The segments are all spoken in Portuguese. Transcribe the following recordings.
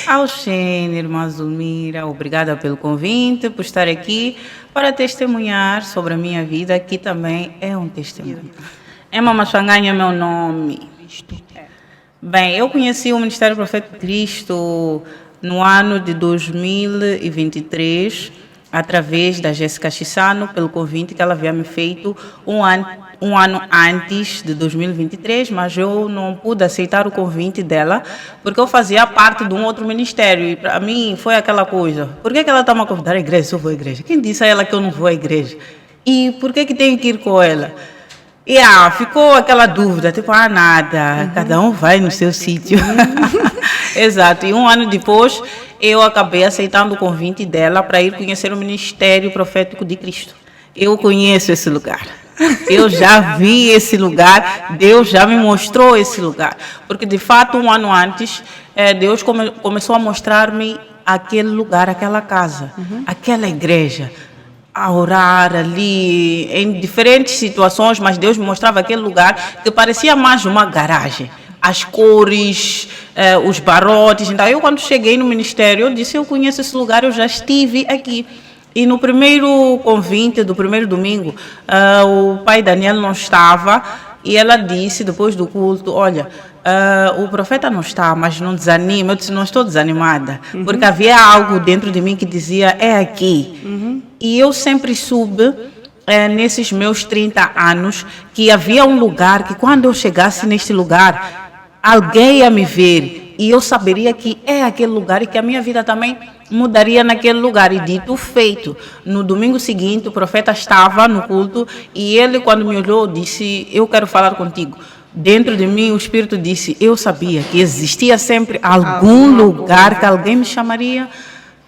Alxene, irmã Zulmira, obrigada pelo convite, por estar aqui para testemunhar sobre a minha vida, que também é um testemunho. Emma Machuanganha é meu nome. Bem, eu conheci o Ministério Profético de Cristo no ano de 2023, através da Jéssica Chissano, pelo convite que ela havia me feito um ano antes de 2023, mas eu não pude aceitar o convite dela, porque eu fazia parte de um outro ministério, e para mim foi aquela coisa: por que ela está me a convidar à igreja se eu vou à igreja? Quem disse a ela que eu não vou à igreja? E por que tenho que ir com ela? E ficou aquela dúvida, tipo, nada, cada um vai no seu sítio. Exato, e um ano depois eu acabei aceitando o convite dela para ir conhecer o Ministério Profético de Cristo. Eu conheço esse lugar, eu já vi esse lugar, Deus já me mostrou esse lugar. Porque de fato, um ano antes, Deus começou a mostrar-me aquele lugar, aquela casa, aquela igreja, a orar ali, em diferentes situações, mas Deus me mostrava aquele lugar que parecia mais uma garagem. As cores, os barrotes. Então, eu quando cheguei no ministério, eu disse: eu conheço esse lugar, eu já estive aqui. E no primeiro convite do primeiro domingo, o pai Daniel não estava, e ela disse, depois do culto: olha, o profeta não está, mas não desanima. Eu disse: não estou desanimada, porque havia algo dentro de mim que dizia: é aqui. E eu sempre soube, nesses meus 30 anos, que havia um lugar que quando eu chegasse neste lugar, alguém ia me ver e eu saberia que é aquele lugar e que a minha vida também mudaria naquele lugar. E dito feito, no domingo seguinte o profeta estava no culto e ele, quando me olhou, disse: eu quero falar contigo. Dentro de mim o Espírito disse: eu sabia que existia sempre algum lugar que alguém me chamaria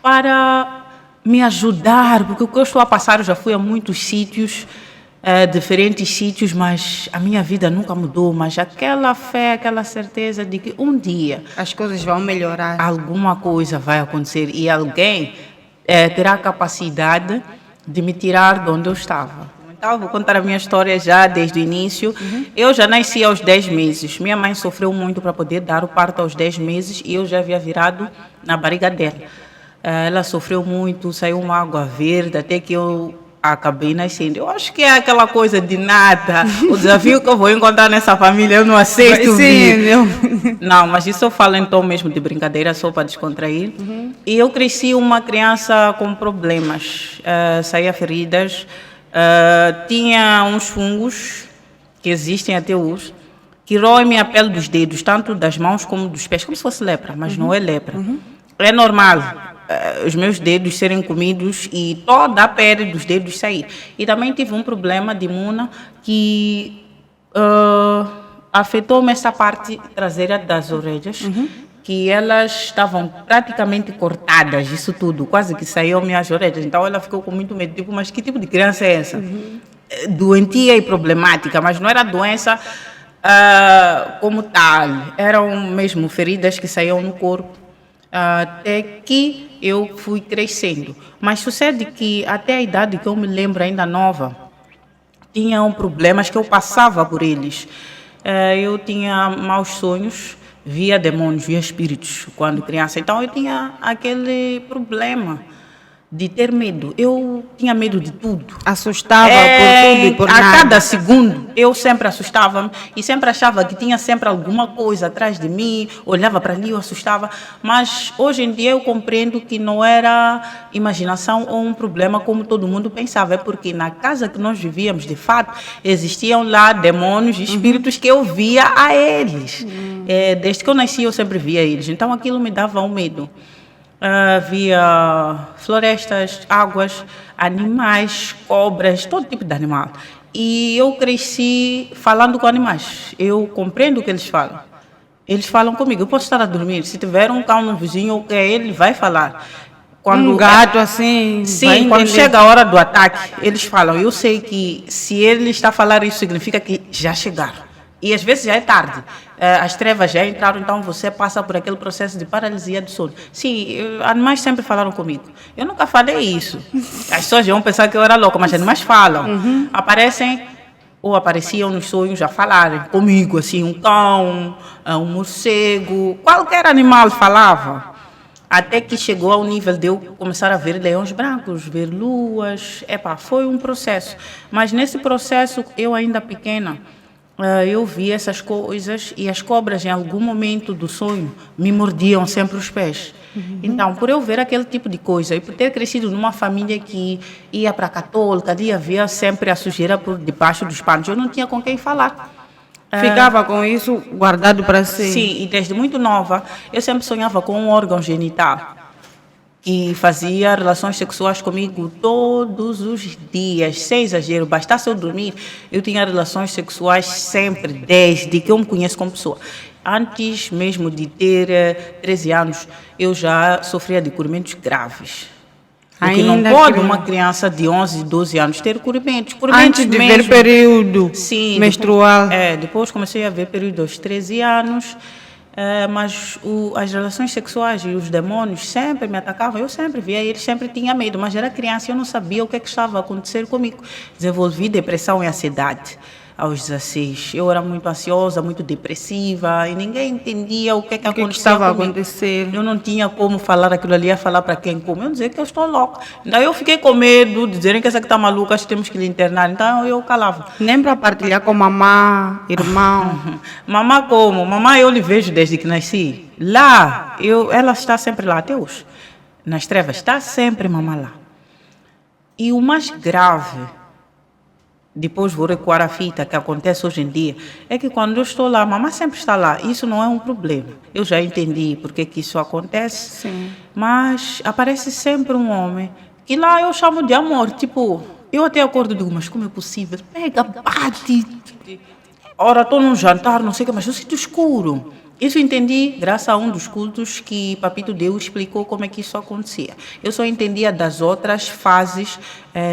para me ajudar, porque o que eu estou a passar, eu já fui a muitos sítios, diferentes sítios, mas a minha vida nunca mudou. Mas aquela fé, aquela certeza de que um dia as coisas vão melhorar, alguma coisa vai acontecer e alguém terá a capacidade de me tirar de onde eu estava. Então, vou contar a minha história já desde o início. Eu já nasci aos 10 meses. Minha mãe sofreu muito para poder dar o parto aos 10 meses e eu já havia virado na barriga dela. Ela sofreu muito, saiu uma água verde, até que eu acabei nascendo. Eu acho que é aquela coisa de nada. O desafio que eu vou encontrar nessa família, eu não aceito vir. Não, mas isso eu falo então mesmo de brincadeira, só para descontrair. E eu cresci uma criança com problemas. Saía feridas, tinha uns fungos que existem até hoje, que roem a pele dos dedos, tanto das mãos como dos pés, como se fosse lepra, mas não é lepra. É normal os meus dedos serem comidos e toda a pele dos dedos sair. E também tive um problema de imuna que afetou-me essa parte traseira das orelhas, que elas estavam praticamente cortadas, isso tudo, quase que saiu minhas orelhas. Então ela ficou com muito medo, tipo, mas que tipo de criança é essa? Doentia e problemática, mas não era doença como tal, eram mesmo feridas que saíam no corpo. Até que eu fui crescendo. Mas sucede que até a idade que eu me lembro, ainda nova, tinham problemas que eu passava por eles. Eu tinha maus sonhos, via demônios, via espíritos quando criança. Então eu tinha aquele problema de ter medo. Eu tinha medo de tudo. Assustava por tudo e por nada. A cada segundo, eu sempre assustava-me e sempre achava que tinha sempre alguma coisa atrás de mim. Olhava para ali, eu assustava. Mas hoje em dia eu compreendo que não era imaginação ou um problema como todo mundo pensava. É porque na casa que nós vivíamos, de fato, existiam lá demônios e espíritos que eu via a eles. Desde que eu nasci, eu sempre via eles. Então aquilo me dava um medo. Havia florestas, águas, animais, cobras, todo tipo de animal. E eu cresci falando com animais. Eu compreendo o que eles falam. Eles falam comigo. Eu posso estar a dormir. Se tiver um cão no vizinho, ele vai falar. Quando um gato assim... Sim, quando chega a hora do ataque, eles falam. Eu sei que se ele está a falar isso, significa que já chegaram. E às vezes já é tarde, as trevas já entraram, então você passa por aquele processo de paralisia do sono. Sim, animais sempre falaram comigo. Eu nunca falei isso. As pessoas vão pensar que eu era louca, mas animais falam. Aparecem ou apareciam nos sonhos a falarem comigo, assim, um cão, um morcego, qualquer animal falava. Até que chegou ao nível de eu começar a ver leões brancos, ver luas. Foi um processo. Mas nesse processo, eu ainda pequena, eu vi essas coisas e as cobras, em algum momento do sonho, me mordiam sempre os pés. Então, por eu ver aquele tipo de coisa e por ter crescido numa família que ia para a católica, ali havia sempre a sujeira por debaixo dos panos, eu não tinha com quem falar. Ficava com isso guardado para si? Sim, e desde muito nova, eu sempre sonhava com um órgão genital que fazia relações sexuais comigo todos os dias, sem exagero. Bastasse eu dormir, eu tinha relações sexuais sempre, desde que eu me conheço como pessoa. Antes mesmo de ter 13 anos, eu já sofria de corrimentos graves. Porque não pode uma criança de 11, 12 anos ter corrimentos. Antes de mesmo. ver período Sim, menstrual. Depois comecei a ver período aos 13 anos. Mas as relações sexuais e os demônios sempre me atacavam. Eu sempre via, eles sempre tinham medo. Mas era criança e eu não sabia o que estava a acontecer comigo. Desenvolvi depressão e ansiedade aos 16. Eu era muito ansiosa, muito depressiva e ninguém entendia o que estava a acontecer. Eu não tinha como falar aquilo ali, ia falar para quem como. Eu dizia que eu estou louca. Então eu fiquei com medo de dizerem que essa que está maluca, acho que temos que lhe internar. Então eu calava. Nem para partilhar com mamã, irmão. Mamã como? Mamã eu lhe vejo desde que nasci. Lá, ela está sempre lá até hoje. Nas trevas, está sempre mamã lá. E o mais grave, depois vou recuar a fita que acontece hoje em dia, é que quando eu estou lá, a mamãe sempre está lá. Isso não é um problema. Eu já entendi por que isso acontece. Sim. Mas aparece sempre um homem que lá eu chamo de amor. Tipo, eu até acordo e digo, mas como é possível? Pega, bate. Ora, estou num jantar, não sei o que, mas eu sinto escuro. Isso eu entendi graças a um dos cultos que Papito Deus explicou como é que isso acontecia. Eu só entendia das outras fases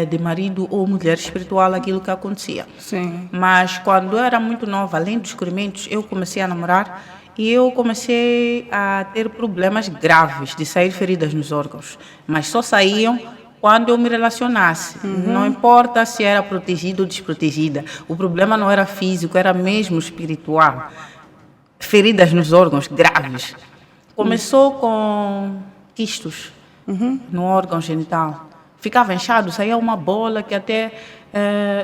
de marido ou mulher espiritual aquilo que acontecia. Sim. Mas quando eu era muito nova, além dos experimentos, eu comecei a namorar e eu comecei a ter problemas graves de sair feridas nos órgãos. Mas só saíam quando eu me relacionasse. Não importa se era protegida ou desprotegida. O problema não era físico, era mesmo espiritual. Feridas nos órgãos graves. Começou com quistos no órgão genital. Ficava inchado, saía uma bola que até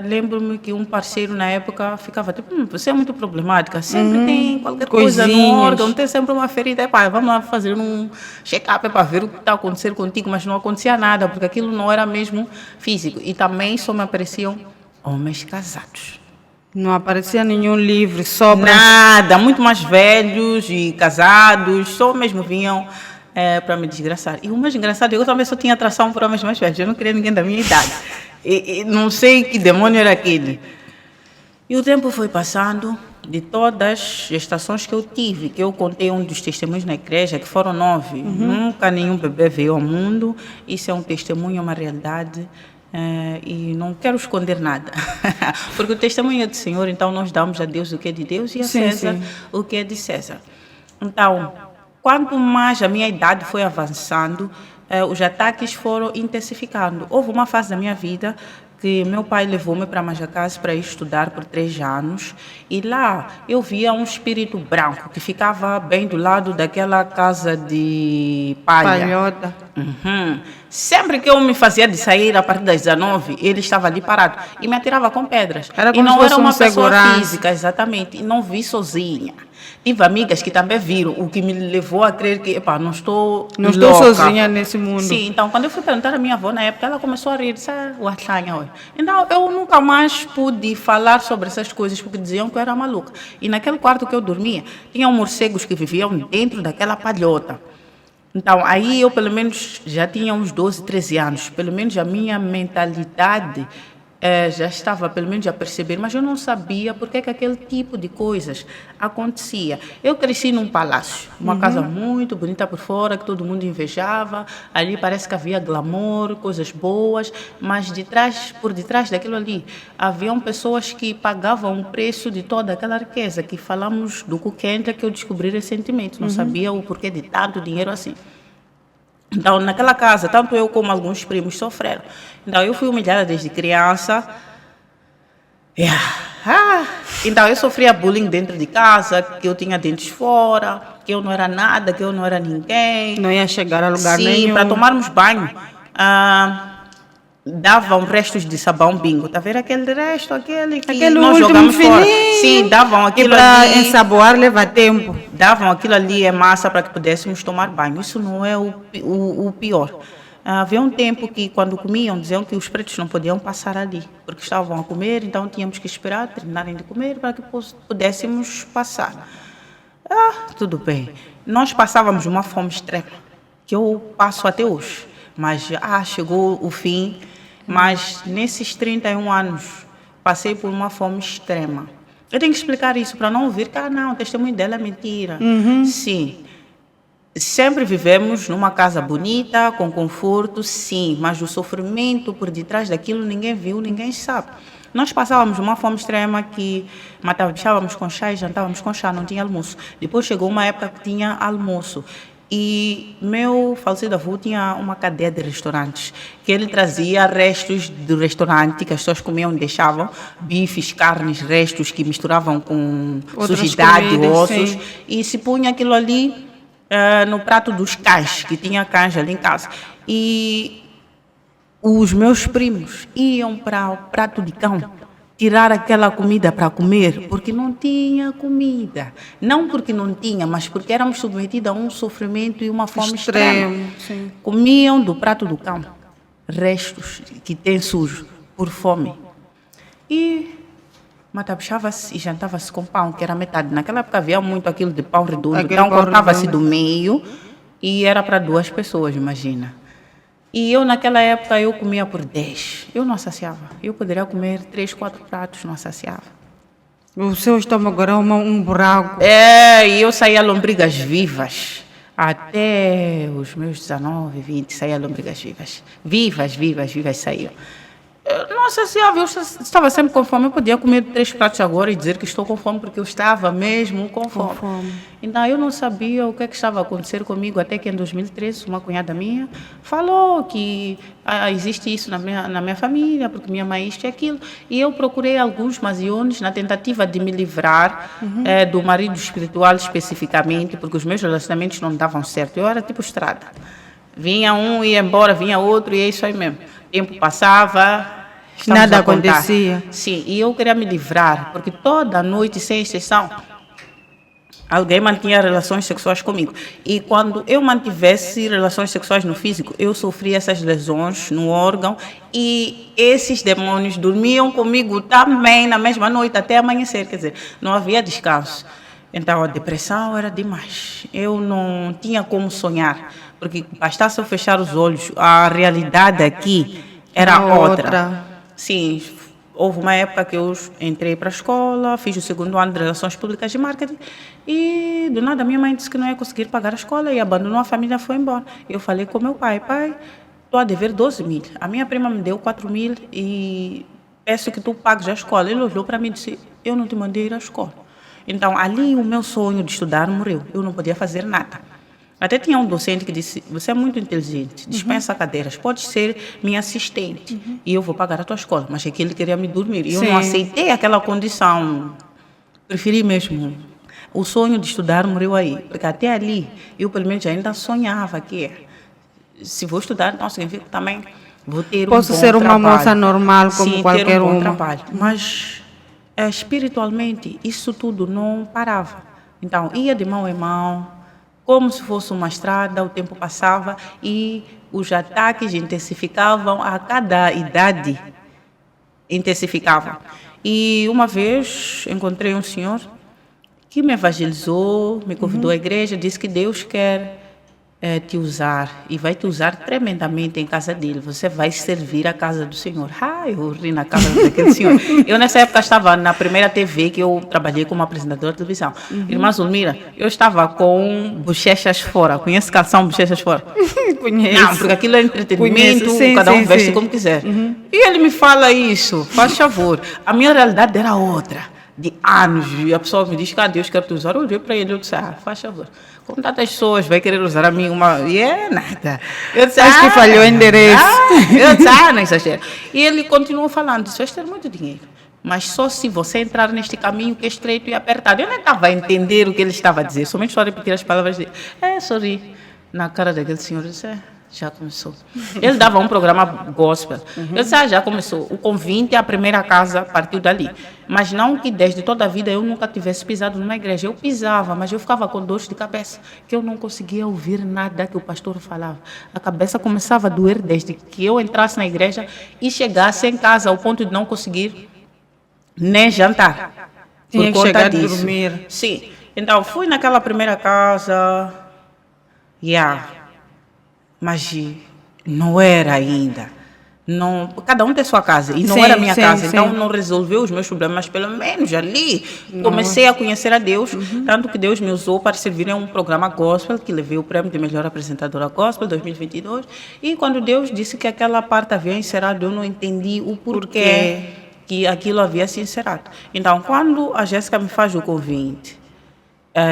lembro-me que um parceiro na época ficava tipo, você é muito problemática, sempre tem qualquer coisa no órgão, tem sempre uma ferida. Vamos lá fazer um check-up para ver o que está acontecendo contigo, mas não acontecia nada, porque aquilo não era mesmo físico. E também só me apareciam homens casados. Não aparecia nenhum livre, só para... Nada, muito mais velhos e casados, só mesmo vinham para me desgraçar. E o mais engraçado, eu também só tinha atração por homens mais velhos, eu não queria ninguém da minha idade. E não sei que demônio era aquele. E o tempo foi passando, de todas as gestações que eu tive, que eu contei um dos testemunhos na igreja, que foram 9. Nunca nenhum bebê veio ao mundo, isso é um testemunho, é uma realidade. E não quero esconder nada, porque o testemunho é do Senhor, então nós damos a Deus o que é de Deus e a César o que é de César. Então, quanto mais a minha idade foi avançando, os ataques foram intensificando. Houve uma fase da minha vida que meu pai levou-me para Majacase para ir estudar por 3 anos e lá eu via um espírito branco que ficava bem do lado daquela casa de palha. Palhota. Sempre que eu me fazia de sair a partir das 19, ele estava ali parado e me atirava com pedras. Era e não era uma pessoa segurança física, exatamente, e não vi sozinha. Tive amigas que também viram, o que me levou a crer que, não estou sozinha nesse mundo. Sim, então quando eu fui perguntar à minha avó na época, ela começou a rir, disse, então eu nunca mais pude falar sobre essas coisas, porque diziam que eu era maluca. E naquele quarto que eu dormia, tinham morcegos que viviam dentro daquela palhota. Então, aí eu pelo menos já tinha uns 12, 13 anos, pelo menos a minha mentalidade já estava pelo menos a perceber, mas eu não sabia por que aquele tipo de coisas acontecia. Eu cresci num palácio, uma casa muito bonita por fora, que todo mundo invejava, ali parece que havia glamour, coisas boas, mas por detrás daquilo ali, haviam pessoas que pagavam o preço de toda aquela riqueza, que falamos do Cuquenta, que eu descobri recentemente, não sabia o porquê de tanto dinheiro assim. Então, naquela casa, tanto eu como alguns primos sofreram. Então, eu fui humilhada desde criança. Então eu sofria bullying dentro de casa, que eu tinha dentes fora, que eu não era nada, que eu não era ninguém. Não ia chegar a lugar Sim, nenhum. para tomarmos banho, davam restos de sabão bingo. Tá vendo aquele resto, aquele que Aquele nós último jogamos fora? fininho. Sim, davam E aquilo para ali. ensaboar leva tempo. Davam aquilo ali em massa para que pudéssemos tomar banho. Isso não é o pior. Havia um tempo que, quando comiam, diziam que os pretos não podiam passar ali, porque estavam a comer, então tínhamos que esperar terminarem de comer para que pudéssemos passar. Tudo bem. Nós passávamos uma fome extrema, que eu passo até hoje. Mas chegou o fim, mas nesses 31 anos passei por uma fome extrema. Eu tenho que explicar isso para não ouvir que, não, o testemunho dela é mentira. Sim. Sempre vivemos numa casa bonita, com conforto, sim, mas o sofrimento por detrás daquilo ninguém viu, ninguém sabe. Nós passávamos uma fome extrema que matávamos com chá e jantávamos com chá, não tinha almoço. Depois chegou uma época que tinha almoço. E meu falecido avô tinha uma cadeia de restaurantes, que ele trazia restos do restaurante que as pessoas comiam e deixavam, bifes, carnes, restos que misturavam com Outras sujidade, comidas, ossos, sim. e se punha aquilo ali no prato dos cães, que tinha cães ali em casa. E os meus primos iam para o prato de cão tirar aquela comida para comer, porque não tinha comida. Não porque não tinha, mas porque éramos submetidos a um sofrimento e uma fome extrema. Sim. Comiam do prato do cão restos que tem sujo, por fome. E matava-se e jantava-se com pão, que era metade. Naquela época havia muito aquilo de pão redondo, Aquele então pão cortava-se redondo. do meio e era para 2 pessoas, imagina. E eu, naquela época, eu comia por 10. Eu não saciava. Eu poderia comer 3, 4 pratos, não saciava. O seu estômago era um buraco. E eu saía lombrigas vivas. Até os meus 19, 20, saía lombrigas vivas. Vivas saíam. Eu não saciava, eu estava sempre com fome. Eu podia comer 3 pratos agora e dizer que estou com fome, porque eu estava mesmo com fome. Então, eu não sabia o que estava a acontecer comigo, até que em 2013, uma cunhada minha falou que existe isso na minha família, porque minha mãe isto e aquilo. E eu procurei alguns maziones na tentativa de me livrar do marido espiritual especificamente, porque os meus relacionamentos não davam certo. Eu era tipo estrada. Vinha um, ia embora, vinha outro, e é isso aí mesmo. O tempo passava, Nada a contar. acontecia. Sim, e eu queria me livrar, porque toda noite, sem exceção, alguém mantinha relações sexuais comigo. E quando eu mantivesse relações sexuais no físico, eu sofria essas lesões no órgão, e esses demônios dormiam comigo também na mesma noite, até amanhecer, quer dizer, não havia descanso. Então, a depressão era demais. Eu não tinha como sonhar, porque bastasse eu fechar os olhos, a realidade aqui era outra. Sim, houve uma época que eu entrei para a escola, fiz o 2º ano de Relações Públicas e Marketing, e do nada minha mãe disse que não ia conseguir pagar a escola e abandonou a família e foi embora. Eu falei com meu pai, estou a dever 12 mil. A minha prima me deu 4 mil e peço que tu pagues a escola. Ele olhou para mim e disse, eu não te mandei ir à escola. Então, ali o meu sonho de estudar morreu. Eu não podia fazer nada. Até tinha um docente que disse, você é muito inteligente, dispensa cadeiras, pode ser minha assistente e eu vou pagar a tua escola. Mas é que ele queria me dormir. E eu não aceitei aquela condição. Preferi mesmo. O sonho de estudar morreu aí. Porque até ali, eu pelo menos ainda sonhava que se vou estudar, então significa que também vou ter Posso um bom ser uma trabalho. moça normal como Sim, qualquer ter um bom uma. trabalho. Mas espiritualmente, isso tudo não parava. Então, ia de mão em mão, como se fosse uma estrada, o tempo passava e os ataques intensificavam a cada idade, intensificavam. E uma vez encontrei um senhor que me evangelizou, me convidou à igreja, disse que Deus quer te usar e vai te usar tremendamente em casa dele. Você vai servir a casa do Senhor. Eu ri na casa daquele senhor. Eu nessa época estava na primeira TV que eu trabalhei como apresentadora de televisão. Irmã Zulmira, eu estava com bochechas fora. Conhece calção bochechas fora? Conheço. Não, porque aquilo é entretenimento, Conheço. Sim, cada um sim, veste sim. como quiser. E ele me fala isso, faz favor. A minha realidade era outra, de anos. E a pessoa me diz, Deus quer te usar. Eu olhei para ele e disse, faz favor. Como tantas pessoas vai querer usar a mim e é nada. Eu disse, Acho que falhou o endereço. Eu disse, não exagero. E ele continuou falando, disse, vais ter muito dinheiro. Mas só se você entrar neste caminho que é estreito e apertado. Eu não estava a entender o que ele estava a dizer, somente só repetir as palavras dele. Sorry. Na cara daquele senhor, eu disse, já começou. Ele dava um programa gospel. Eu disse, já começou. O convite, a primeira casa partiu dali. Mas não que desde toda a vida eu nunca tivesse pisado numa igreja. Eu pisava, mas eu ficava com dores de cabeça, que eu não conseguia ouvir nada que o pastor falava. A cabeça começava a doer desde que eu entrasse na igreja e chegasse em casa ao ponto de não conseguir nem jantar. Tinha por que conta chegar a disso. dormir. Sim. Então, fui naquela primeira casa. Mas não era ainda. Não, cada um tem sua casa. E não Sim, era minha sim, casa. sim. Então, não resolveu os meus problemas. Mas pelo menos ali comecei a conhecer a Deus. Tanto que Deus me usou para servir em um programa gospel, que levei o prêmio de melhor apresentadora gospel 2022. E quando Deus disse que aquela parte havia encerrado, eu não entendi o porquê que aquilo havia se encerrado. Então, quando a Jéssica me faz o convite,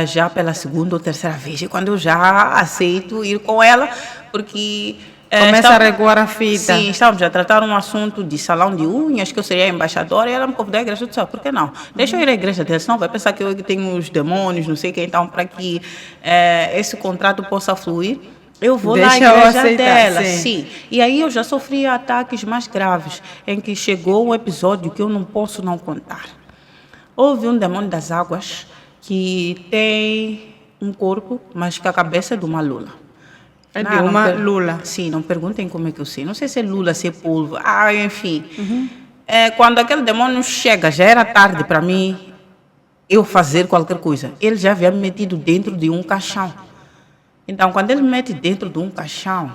já pela segunda ou terceira vez, quando eu já aceito ir com ela, porque... Começa a recuar a fita. Sim, estávamos a tratar um assunto de salão de unhas, que eu seria embaixadora, e ela me convidou à igreja. Eu disse, por que não? Deixa eu ir à igreja dela, senão vai pensar que eu tenho os demônios, não sei o que. Então, para que esse contrato possa fluir, eu vou lá à igreja dela. Sim. E aí eu já sofri ataques mais graves, em que chegou um episódio que eu não posso não contar. Houve um demônio das águas que tem um corpo, mas com a cabeça de uma lula. É de uma lula. Sim, não perguntem como é que eu sei. Não sei se é lula, se é polvo. Enfim. Quando aquele demônio chega, já era tarde para mim eu fazer qualquer coisa. Ele já havia me metido dentro de um caixão. Então, quando ele me mete dentro de um caixão,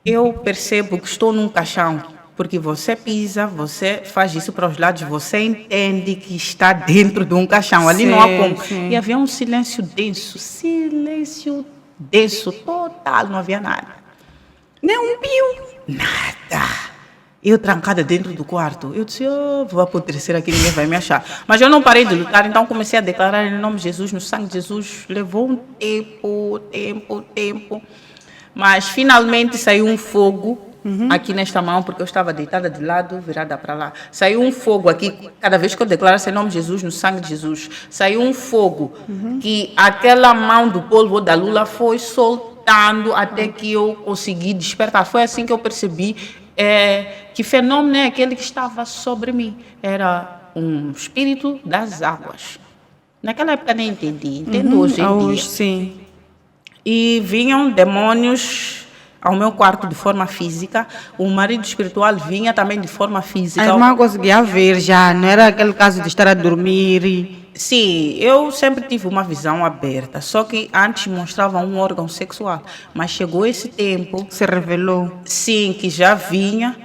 eu percebo que estou num caixão. Porque você pisa, você faz isso para os lados, você entende que está dentro de um caixão. Ali não há como. Sim. E havia um silêncio denso, total, não havia nada. Nem um pio. Nada. Eu trancada dentro do quarto. Eu disse, vou apodrecer aqui, ninguém vai me achar. Mas eu não parei de lutar, então comecei a declarar em nome de Jesus, no sangue de Jesus. Levou um tempo. Mas finalmente saiu um fogo aqui nesta mão, porque eu estava deitada de lado, virada para lá. Saiu um fogo aqui, cada vez que eu declarasse em nome de Jesus, no sangue de Jesus. Saiu um fogo que aquela mão do polvo da lula foi soltando até que eu consegui despertar. Foi assim que eu percebi que fenômeno é aquele que estava sobre mim. Era um espírito das águas. Naquela época nem entendi, entendo hoje em dia. Hoje, sim. E vinham demônios ao meu quarto de forma física. O marido espiritual vinha também de forma física. A irmã conseguia ver já, não era aquele caso de estar a dormir. Sim, eu sempre tive uma visão aberta, só que antes mostrava um órgão sexual. Mas chegou esse tempo... Se revelou. Sim, que já vinha.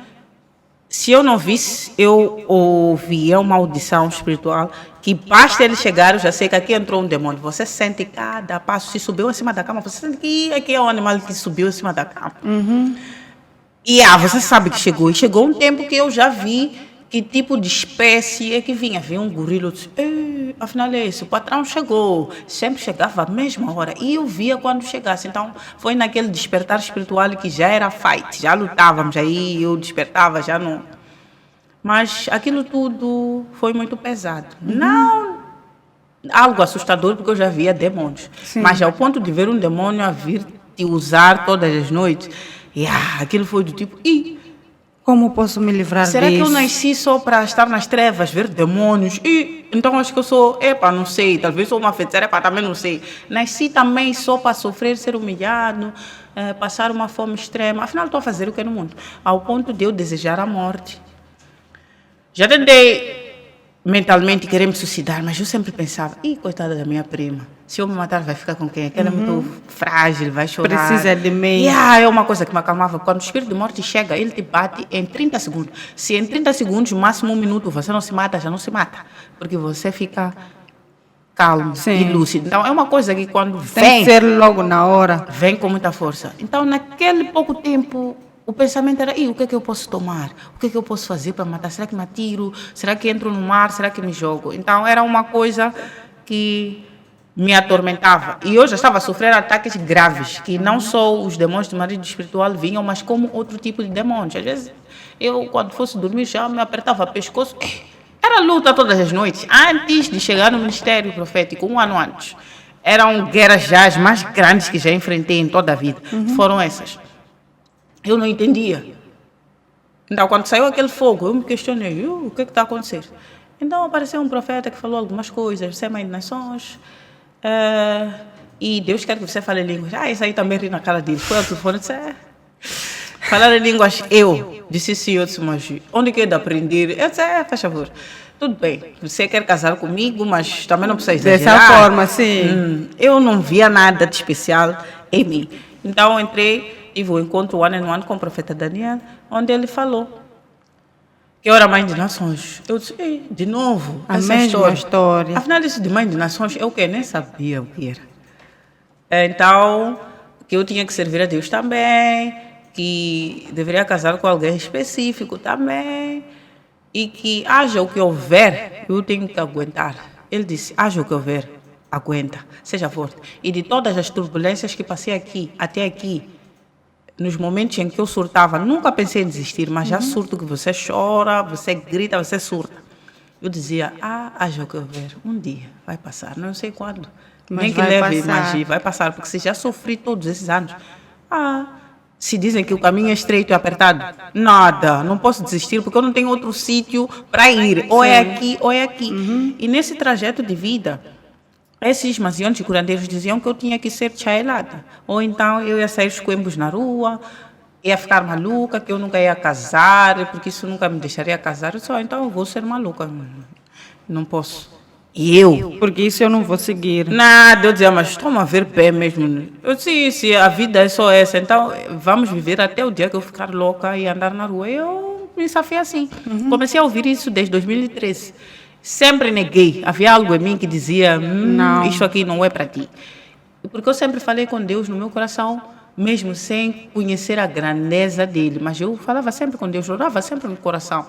Se eu não visse, eu ouvia uma audição espiritual que basta ele chegar, eu já sei que aqui entrou um demônio. Você sente cada passo, se subiu acima da cama, você sente que aqui é um animal que subiu acima da cama. E você sabe que chegou. E chegou um tempo que eu já vi que tipo de espécie é que vinha. Vinha um gorila, eu disse, afinal é isso, o patrão chegou. Sempre chegava à mesma hora. E eu via quando chegasse. Então, foi naquele despertar espiritual que já era fight. Já lutávamos, aí eu despertava, já não... Mas aquilo tudo foi muito pesado. Não algo assustador, porque eu já via demônios. Sim. Mas ao ponto de ver um demônio a vir te usar todas as noites, aquilo foi do tipo... Como posso me livrar será disso? que eu nasci só para estar nas trevas, ver demônios? Então acho que eu sou, não sei, talvez sou uma feiticeira, também não sei. Nasci também só para sofrer, ser humilhado, passar uma fome extrema. Afinal, estou a fazer o que no mundo? Ao ponto de eu desejar a morte. Já tentei mentalmente querer me suicidar, mas eu sempre pensava, coitada da minha prima, se eu me matar vai ficar com quem? Aquela é muito frágil, vai chorar. Precisa de mim. É uma coisa que me acalmava. Quando o espírito de morte chega, ele te bate em 30 segundos. Se em 30 segundos, máximo 1 minuto, você não se mata, já não se mata. Porque você fica calmo e lúcido. Então, é uma coisa que quando tem que ser logo na hora. Vem com muita força. Então, naquele pouco tempo... O pensamento era, o que é que eu posso tomar? O que é que eu posso fazer para matar? Será que me atiro? Será que entro no mar? Será que me jogo? Então, era uma coisa que me atormentava. E eu já estava a sofrer ataques graves, que não só os demônios do marido espiritual vinham, mas como outro tipo de demônios. Às vezes, eu, quando fosse dormir, já me apertava o pescoço. Era luta todas as noites, antes de chegar no ministério profético, 1 ano antes. Eram guerras já as mais grandes que já enfrentei em toda a vida. Foram essas. Eu não entendia. Então, quando saiu aquele fogo, eu me questionei, o que está acontecendo? Então, apareceu um profeta que falou algumas coisas, você é mãe de nações, e Deus quer que você fale línguas. Isso aí também ri na cara dele. Foi ao telefone e disse, falar em línguas, eu. Disse sim, eu disse, mas onde que é de aprender? Eu disse, faz favor. Tudo bem, você quer casar comigo, mas também não precisa exagerar. Dessa forma, sim. Eu não via nada de especial em mim. Então, entrei, tive um encontro one on one com o profeta Daniel, onde ele falou que eu era mãe de nações. Eu disse, de novo, A essa mesma história. Afinal, isso de mãe de nações, eu nem sabia o que era. Então, que eu tinha que servir a Deus também, que deveria casar com alguém específico também, e que haja o que houver, eu tenho que aguentar. Ele disse, haja o que houver, aguenta, seja forte. E de todas as turbulências que passei aqui, até aqui, nos momentos em que eu surtava, nunca pensei em desistir, mas já surto que você chora, você grita, você surta. Eu dizia, haja o que houver, um dia vai passar, não sei quando. Mas nem que vai leve passar. magia, vai passar, porque se já sofri todos esses anos. Se dizem que o caminho é estreito e apertado, nada, não posso desistir, porque eu não tenho outro sítio para ir, ou é aqui, ou é aqui. E nesse trajeto de vida, esses maziões e curandeiros diziam que eu tinha que ser chaelada. Ou então eu ia sair os coembos na rua, ia ficar maluca, que eu nunca ia casar, porque isso nunca me deixaria casar. Eu disse, então eu vou ser maluca. Não posso. E eu? Porque isso eu não vou seguir. Nada, eu dizia, mas estou-me a ver bem mesmo. Eu disse, se a vida é só essa, então vamos viver até o dia que eu ficar louca e andar na rua. Eu me safei assim. Comecei a ouvir isso desde 2013. Sempre neguei. Havia algo em mim que dizia, Não. isso aqui não é para ti. Porque eu sempre falei com Deus no meu coração, mesmo sem conhecer a grandeza dele. Mas eu falava sempre com Deus, orava sempre no coração.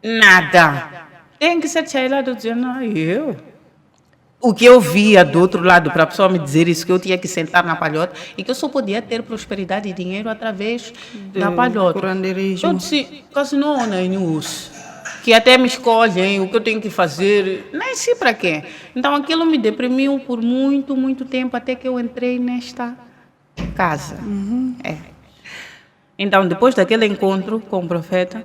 Nada. Tem que ser chailado. Eu dizia, não, eu. O que eu via do outro lado, para a pessoa me dizer isso, que eu tinha que sentar na palhota e que eu só podia ter prosperidade e dinheiro através da palhota. Curandeirismo. Eu disse, quase não, news. Que até me escolhem o que eu tenho que fazer, nem sei para quê. Então aquilo me deprimiu por muito, muito tempo, até que eu entrei nesta casa. Então, depois daquele encontro com o profeta,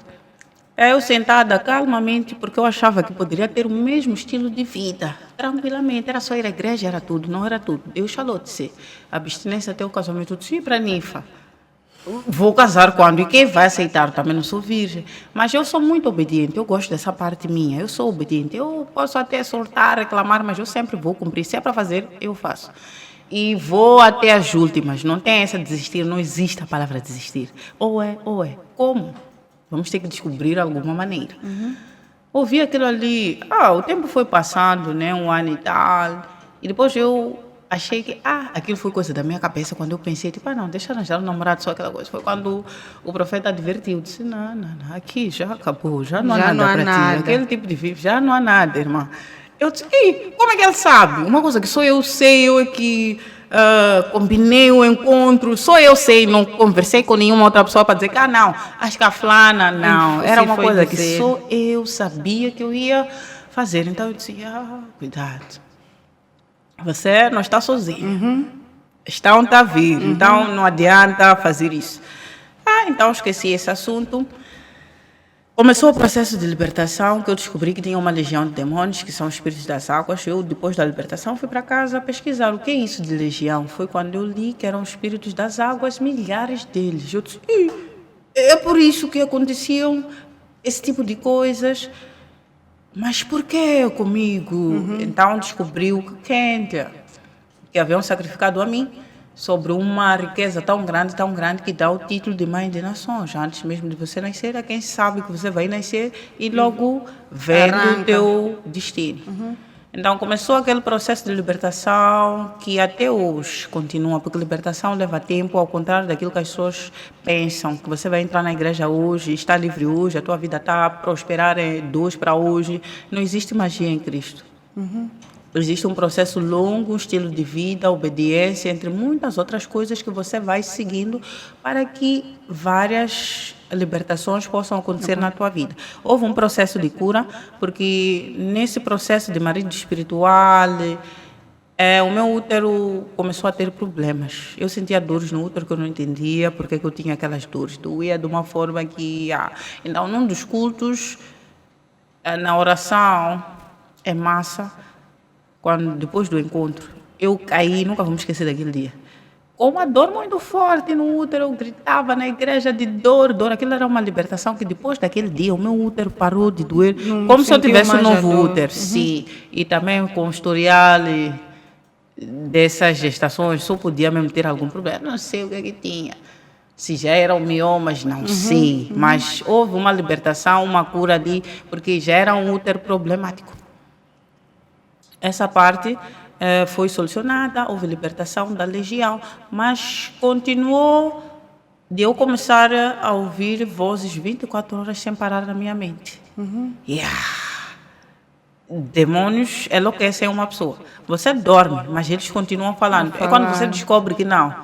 eu sentada calmamente, porque eu achava que poderia ter o mesmo estilo de vida, tranquilamente. Era só ir à igreja, era tudo, não era tudo. Deus falou, disse, abstinência até o casamento, eu disse, para Nifa. Vou casar quando? E quem vai aceitar? Também não sou virgem. Mas eu sou muito obediente, eu gosto dessa parte minha. Eu sou obediente. Eu posso até soltar, reclamar, mas eu sempre vou cumprir. Se é para fazer, eu faço. E vou até as últimas. Não tem essa desistir, não existe a palavra desistir. Ou é. Como? Vamos ter que descobrir alguma maneira. Ouvi aquilo ali. O tempo foi passando, né? 1 ano e tal. E depois eu achei que, aquilo foi coisa da minha cabeça, quando eu pensei, não, deixa arranjar um namorado, só aquela coisa. Foi quando o profeta advertiu, disse, não, aqui já acabou, já não há nada para ti. Aquele tipo de vida, já não há nada, irmã. Eu disse, como é que ele sabe? Uma coisa que só eu sei, eu é que combinei o encontro, só eu sei, não conversei com nenhuma outra pessoa para dizer que, não, acho que a fulana, não. Era uma coisa que só eu sabia que eu ia fazer. Então eu disse, cuidado. Você não está sozinho. Estão a vir, então não adianta fazer isso. Então esqueci esse assunto. Começou o processo de libertação, que eu descobri que tinha uma legião de demônios, que são os espíritos das águas. Eu, depois da libertação, fui para casa pesquisar o que é isso de legião. Foi quando eu li que eram espíritos das águas, milhares deles. Eu disse, é por isso que aconteciam esse tipo de coisas. Mas por que comigo? Então descobriu que haviam sacrificado a mim sobre uma riqueza tão grande, que dá o título de mãe de nações. Antes mesmo de você nascer, é quem sabe que você vai nascer e logo vendo o teu destino. Então começou aquele processo de libertação que até hoje continua, porque libertação leva tempo, ao contrário daquilo que as pessoas pensam, que você vai entrar na igreja hoje, está livre hoje, a tua vida está a prosperar de hoje para hoje. Não existe magia em Cristo. Existe um processo longo, um estilo de vida, obediência, entre muitas outras coisas que você vai seguindo para que várias libertações possam acontecer na tua vida. Houve um processo de cura, porque nesse processo de marido espiritual, o meu útero começou a ter problemas. Eu sentia dores no útero que eu não entendia porque que eu tinha aquelas dores. Doía de uma forma que... Então, num dos cultos, na oração, é massa... depois do encontro, eu caí, nunca vou me esquecer daquele dia. Com uma dor muito forte no útero, eu gritava na igreja de dor. Aquilo era uma libertação que depois daquele dia o meu útero parou de doer, como se eu tivesse um novo útero. Sim, e também com o historial dessas gestações, só podia mesmo ter algum problema. Não sei o que tinha. Se já eram miomas, não sei. Mas houve uma libertação, uma cura ali, porque já era um útero problemático. Essa parte foi solucionada, houve libertação da legião, mas continuou de eu começar a ouvir vozes 24 horas sem parar na minha mente. Demônios enlouquecem uma pessoa. Você dorme, mas eles continuam falando. É quando você descobre que não.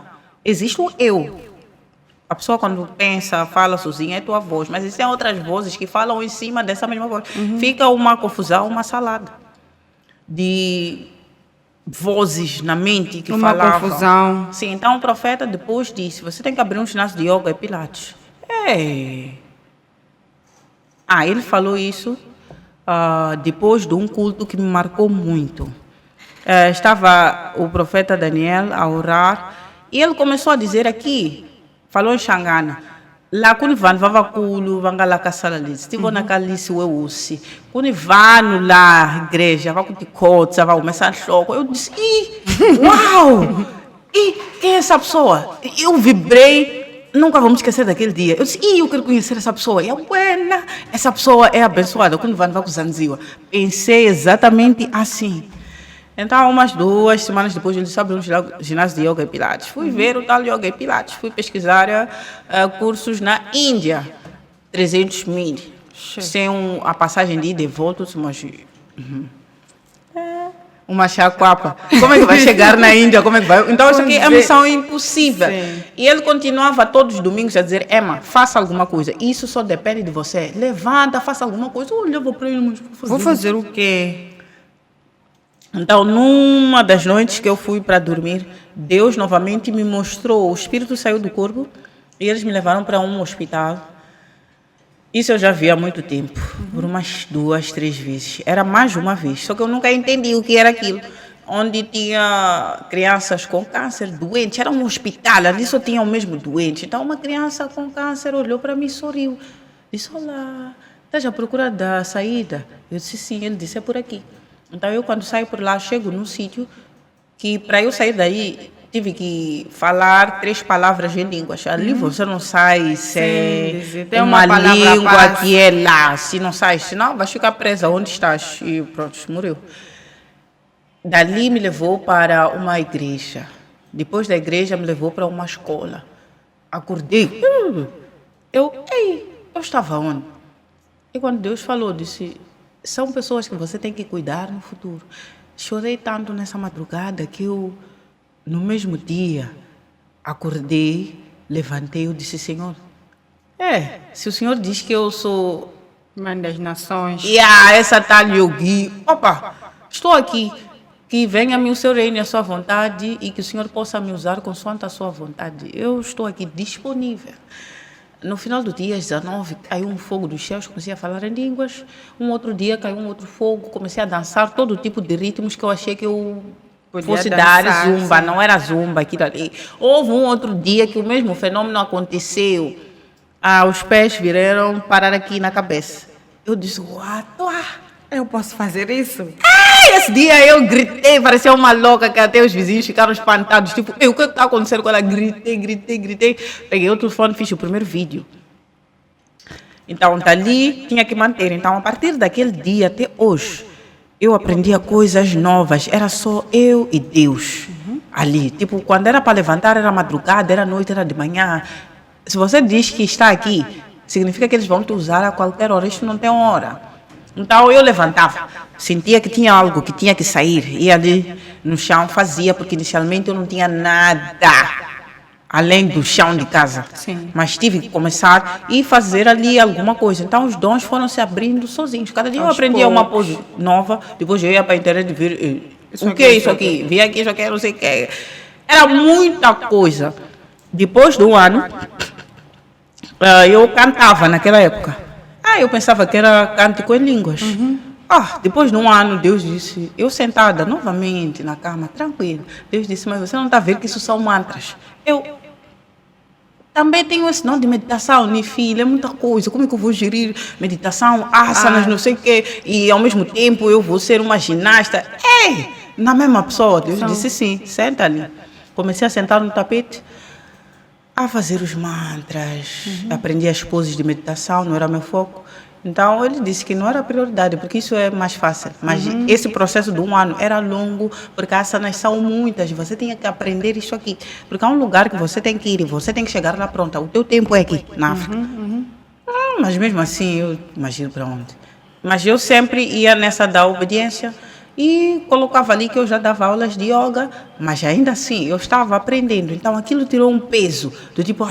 Existe um eu. A pessoa quando pensa, fala sozinha, é tua voz, mas existem outras vozes que falam em cima dessa mesma voz. Fica uma confusão, uma salada de vozes na mente que falavam. Uma confusão. Sim, então o profeta depois disse, você tem que abrir um ginásio de yoga e pilates. Ele falou isso depois de um culto que me marcou muito. Estava o profeta Daniel a orar e ele começou a dizer aqui, falou em Xangana, lá quando van vavaculo vanga lá caçala ali se tiver na calice o usi quando van lá igreja vai com ticotsa vai começar choco eu disse uau quem é essa pessoa eu vibrei nunca vamos esquecer daquele dia eu disse eu quero conhecer essa pessoa é buena essa pessoa é abençoada quando van vai com zanziwa pensei exatamente assim. Então, umas 2 semanas depois, ele abriu um ginásio de yoga e pilates. Fui ver o tal yoga e pilates. Fui pesquisar cursos na Índia. 300 mil. Sem a passagem de ida e volta. Uma chacuapa. Como é que vai chegar na Índia? Como é que vai? Então, isso aqui é missão impossível. Sim. E ele continuava todos os domingos a dizer, Emma, faça alguma coisa. Isso só depende de você. Levanta, faça alguma coisa. Olha, eu vou para ele, mas vou fazer o quê? Então, numa das noites que eu fui para dormir, Deus novamente me mostrou, o espírito saiu do corpo e eles me levaram para um hospital. Isso eu já vi há muito tempo, por umas 2, 3 vezes. Era mais de uma vez, só que eu nunca entendi o que era aquilo. Onde tinha crianças com câncer, doentes, era um hospital, ali só tinha o mesmo doente. Então, uma criança com câncer olhou para mim e sorriu. Disse, olá, estás à procura da saída? Eu disse, sim, ele disse, é por aqui. Então, eu quando saio por lá, chego num sítio que, para eu sair daí, tive que falar 3 palavras em línguas. Ali você não sai sem uma língua que é lá. Se não sai, senão vai ficar presa onde estás. E pronto, morreu. Dali me levou para uma igreja. Depois da igreja, me levou para uma escola. Acordei. Eu estava onde? E quando Deus falou, disse... São pessoas que você tem que cuidar no futuro. Chorei tanto nessa madrugada que eu, no mesmo dia, acordei, levantei e disse, Senhor, se o Senhor diz que eu sou... Mãe das nações. Essa tal yogi, estou aqui. Que venha-me o seu reino e a sua vontade e que o Senhor possa me usar consoante a sua vontade. Eu estou aqui disponível. No final do dia, às 19, caiu um fogo dos céus, comecei a falar em línguas. Um outro dia, caiu um outro fogo, comecei a dançar todo tipo de ritmos que eu achei que eu fosse dar zumba. Sim. Não era zumba, aquilo ali. Houve um outro dia que o mesmo fenômeno aconteceu. Os pés vieram parar aqui na cabeça. Eu disse, eu posso fazer isso? Esse dia eu gritei, parecia uma louca, que até os vizinhos ficaram espantados. Tipo, o que está acontecendo com ela? Gritei. Peguei o telefone, fiz o primeiro vídeo. Então, dali, tinha que manter. Então, a partir daquele dia até hoje, eu aprendia coisas novas. Era só eu e Deus ali. Tipo, quando era para levantar, era madrugada, era noite, era de manhã. Se você diz que está aqui, significa que eles vão te usar a qualquer hora. Isso não tem hora. Então eu levantava, sentia que tinha algo que tinha que sair, ia ali no chão, fazia, porque inicialmente eu não tinha nada além do chão de casa. Sim. Mas tive que começar e fazer ali alguma coisa. Então os dons foram se abrindo sozinhos. Cada dia eu Aos aprendia uma poucos. pose nova, depois eu ia para a internet ver Isso o aqui, que é isso isso aqui, aqui. vi aqui, isso aqui, não sei o que. Era muita coisa. Depois do ano, eu cantava naquela época. Eu pensava que era cântico em línguas. Depois de um ano, Deus disse, eu sentada novamente na cama, tranquila. Deus disse, mas você não está vendo que isso são mantras? Eu também tenho esse nome de meditação, né, filha? É muita coisa. Como é que eu vou gerir meditação, asanas, não sei o quê, e ao mesmo tempo eu vou ser uma ginasta? Na mesma pessoa. Deus disse sim, senta ali. Comecei a sentar no tapete, a fazer os mantras. Aprendi as poses de meditação, não era meu foco. Então ele disse que não era prioridade, porque isso é mais fácil. Mas esse processo de um ano era longo, porque as asanas são muitas. Você tinha que aprender isso aqui. Porque é um lugar que você tem que ir e você tem que chegar lá pronta. O teu tempo é aqui, na África. Mas mesmo assim, eu imagino para onde. Mas eu sempre ia nessa da obediência e colocava ali que eu já dava aulas de yoga, mas ainda assim eu estava aprendendo. Então aquilo tirou um peso, do tipo,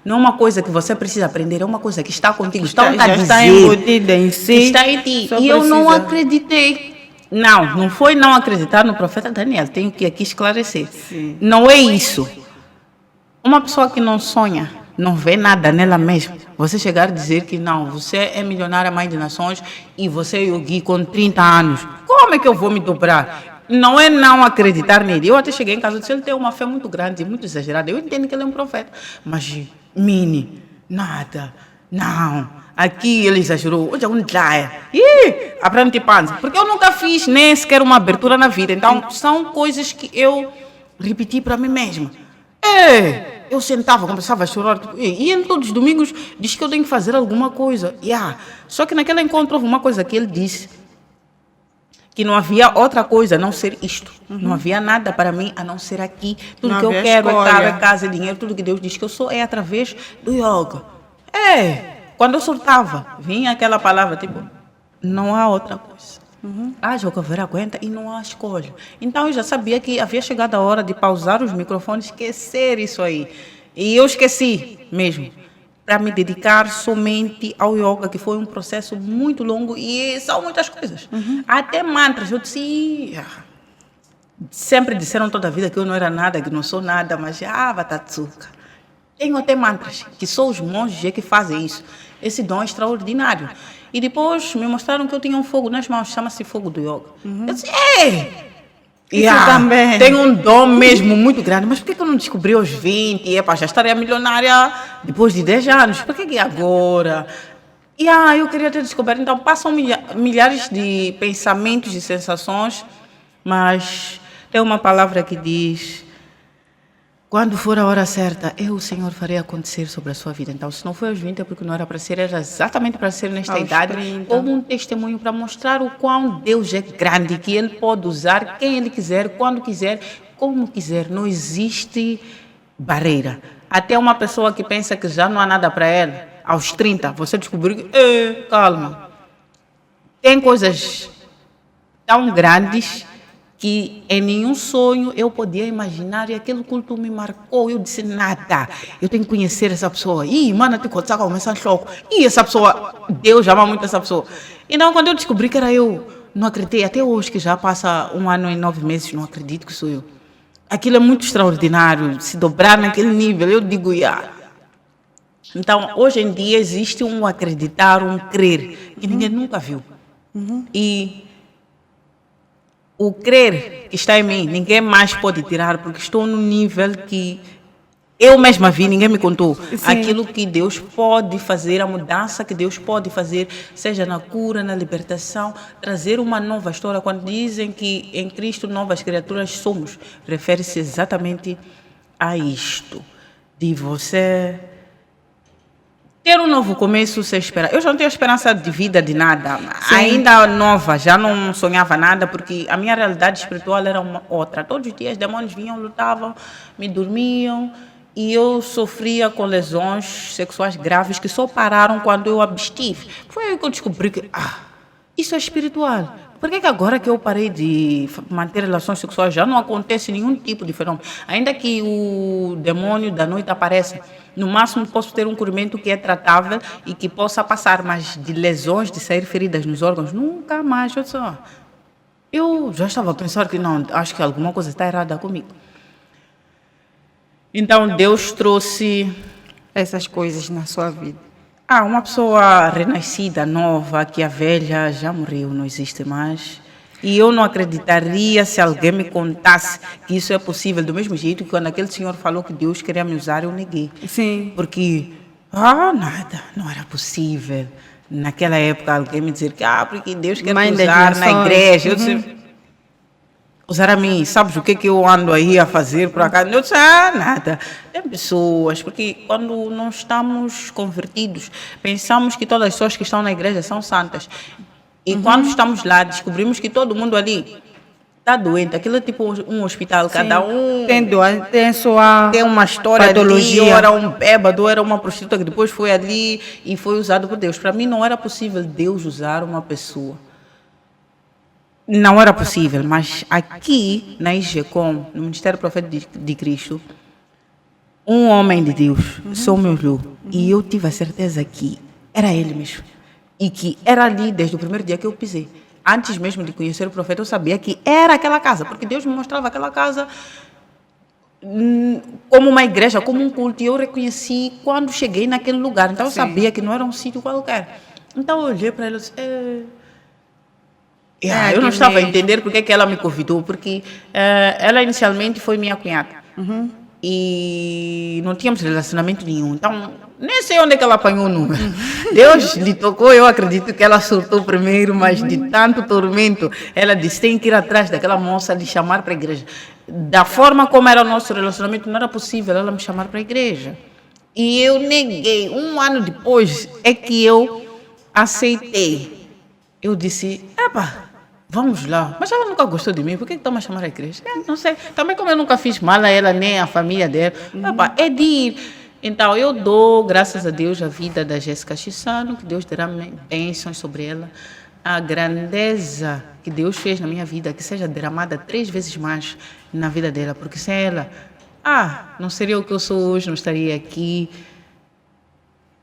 não é uma coisa que você precisa aprender, é uma coisa que está contigo, Já a está dizer, embutida em si. está em ti. Só E eu não precisa. acreditei. Não foi não acreditar no profeta Daniel, tenho que aqui esclarecer. Sim. Não é isso. Uma pessoa que não sonha, não vê nada nela mesma, você chegar a dizer que não, você é milionária, mãe de nações e você é yogi com 30 anos, como é que eu vou me dobrar? Não é não acreditar nele. Eu até cheguei em casa e disse, ele tem uma fé muito grande, muito exagerada. Eu entendo que ele é um profeta, mas Mini, nada, não. Aqui ele exagerou, hoje é um dia. Aprende panza. Porque eu nunca fiz nem sequer uma abertura na vida. Então, são coisas que eu repeti para mim mesma. Eu sentava, começava a chorar. E ele todos os domingos diz que eu tenho que fazer alguma coisa. Só que naquele encontro houve uma coisa que ele disse. Que não havia outra coisa a não ser isto. Não havia nada para mim a não ser aqui. Tudo Não que eu havia quero escolha. é carro, é casa, é dinheiro. Tudo que Deus diz que eu sou é através do yoga. Quando eu soltava, vinha aquela palavra tipo, não há outra coisa. Joga ver aguenta e não há escolha. Então eu já sabia que havia chegado a hora de pausar os microfones, esquecer isso aí. E eu esqueci mesmo. Para me dedicar somente ao yoga, que foi um processo muito longo e são muitas coisas. Até mantras, eu disse, sempre disseram toda a vida que eu não era nada, que não sou nada, mas Vatatsuka. Tenho até mantras, que só os monges que fazem isso. Esse dom é extraordinário. E depois me mostraram que eu tinha um fogo nas mãos, chama-se fogo do yoga. Eu disse, Isso também. tenho um dom mesmo muito grande, mas por que eu não descobri aos 20? Já estaria milionária depois de 10 anos. Por que agora? Eu queria ter descoberto. Então, passam milhares de pensamentos e sensações, mas tem uma palavra que diz, quando for a hora certa, eu, o Senhor, farei acontecer sobre a sua vida. Então, se não foi aos 20, é porque não era para ser, era exatamente para ser nesta Aos idade, 30. como um testemunho para mostrar o quão Deus é grande, que Ele pode usar quem Ele quiser, quando quiser, como quiser. Não existe barreira. Até uma pessoa que pensa que já não há nada para ela, aos 30, você descobriu que, calma, tem coisas tão grandes que em nenhum sonho eu podia imaginar, e aquele culto me marcou. Eu disse, nada, eu tenho que conhecer essa pessoa. Mano, te contar, começa a choco. Essa pessoa, Deus ama muito essa pessoa. Então, quando eu descobri que era eu, não acreditei. Até hoje, que já passa 1 ano e 9 meses, não acredito que sou eu. Aquilo é muito extraordinário, se dobrar naquele nível, eu digo, Então, hoje em dia, existe um acreditar, um crer, que ninguém nunca viu. E o crer que está em mim, ninguém mais pode tirar, porque estou num nível que eu mesma vi, ninguém me contou. Sim. Aquilo que Deus pode fazer, a mudança que Deus pode fazer, seja na cura, na libertação, trazer uma nova história. Quando dizem que em Cristo novas criaturas somos, refere-se exatamente a isto, de você ter um novo começo sem esperar. Eu já não tenho esperança de vida, de nada. Sim. Ainda nova, já não sonhava nada, porque a minha realidade espiritual era uma outra. Todos os dias demônios vinham, lutavam, me dormiam, e eu sofria com lesões sexuais graves que só pararam quando eu abstive. Foi aí que eu descobri que Isso é espiritual. Por que agora que eu parei de manter relações sexuais já não acontece nenhum tipo de fenômeno? Ainda que o demônio da noite apareça, no máximo posso ter um corrimento que é tratável e que possa passar, mas de lesões, de sair feridas nos órgãos, nunca mais. Eu já estava a pensar que não, acho que alguma coisa está errada comigo. Então Deus trouxe Essas coisas na sua vida. uma pessoa renascida, nova, que a velha já morreu, não existe mais. E eu não acreditaria se alguém me contasse que isso é possível, do mesmo jeito que quando aquele senhor falou que Deus queria me usar, eu neguei. Sim. Porque, nada, não era possível. Naquela época, alguém me dizer que, porque Deus quer Mãe me das usar na nações. igreja. Eu disse, usar a mim, sabes o que eu ando aí a fazer por acaso? Eu disse, nada. Tem pessoas, porque quando não estamos convertidos, pensamos que todas as pessoas que estão na igreja são santas. E quando estamos lá, descobrimos que todo mundo ali está doente. Aquilo é tipo um hospital, cada um Tem sua tem uma história ali, patologia. ou era um bêbado, ou era uma prostituta que depois foi ali e foi usado por Deus. Para mim não era possível Deus usar uma pessoa. Não era possível, mas aqui na IGECOM, no Ministério Profeta de Cristo, um homem de Deus só me olhou e eu tive a certeza que era ele mesmo. E que era ali desde o primeiro dia que eu pisei. Antes mesmo de conhecer o profeta, eu sabia que era aquela casa, porque Deus me mostrava aquela casa como uma igreja, como um culto, e eu reconheci quando cheguei naquele lugar. Então eu sabia que não era um sítio qualquer. Então eu olhei para ela e disse, eu não estava a entender porque que ela me convidou, porque ela inicialmente foi minha cunhada. E não tínhamos relacionamento nenhum. Então, nem sei onde é que ela apanhou o número. Deus lhe tocou, eu acredito que ela surtou primeiro, mas de tanto tormento, ela disse, tem que ir atrás daquela moça, lhe chamar para a igreja. Da forma como era o nosso relacionamento, não era possível ela me chamar para a igreja. E eu neguei. Um ano depois é que eu aceitei. Eu disse, vamos lá. Mas ela nunca gostou de mim, por que está-me a chamar à igreja? Não sei. Também como eu nunca fiz mal a ela, nem a família dela. É de ir. Então, eu dou, graças a Deus, a vida da Jéssica Chissano, que Deus terá bênçãos sobre ela. A grandeza que Deus fez na minha vida, que seja derramada 3 vezes mais na vida dela. Porque sem ela, não seria o que eu sou hoje, não estaria aqui.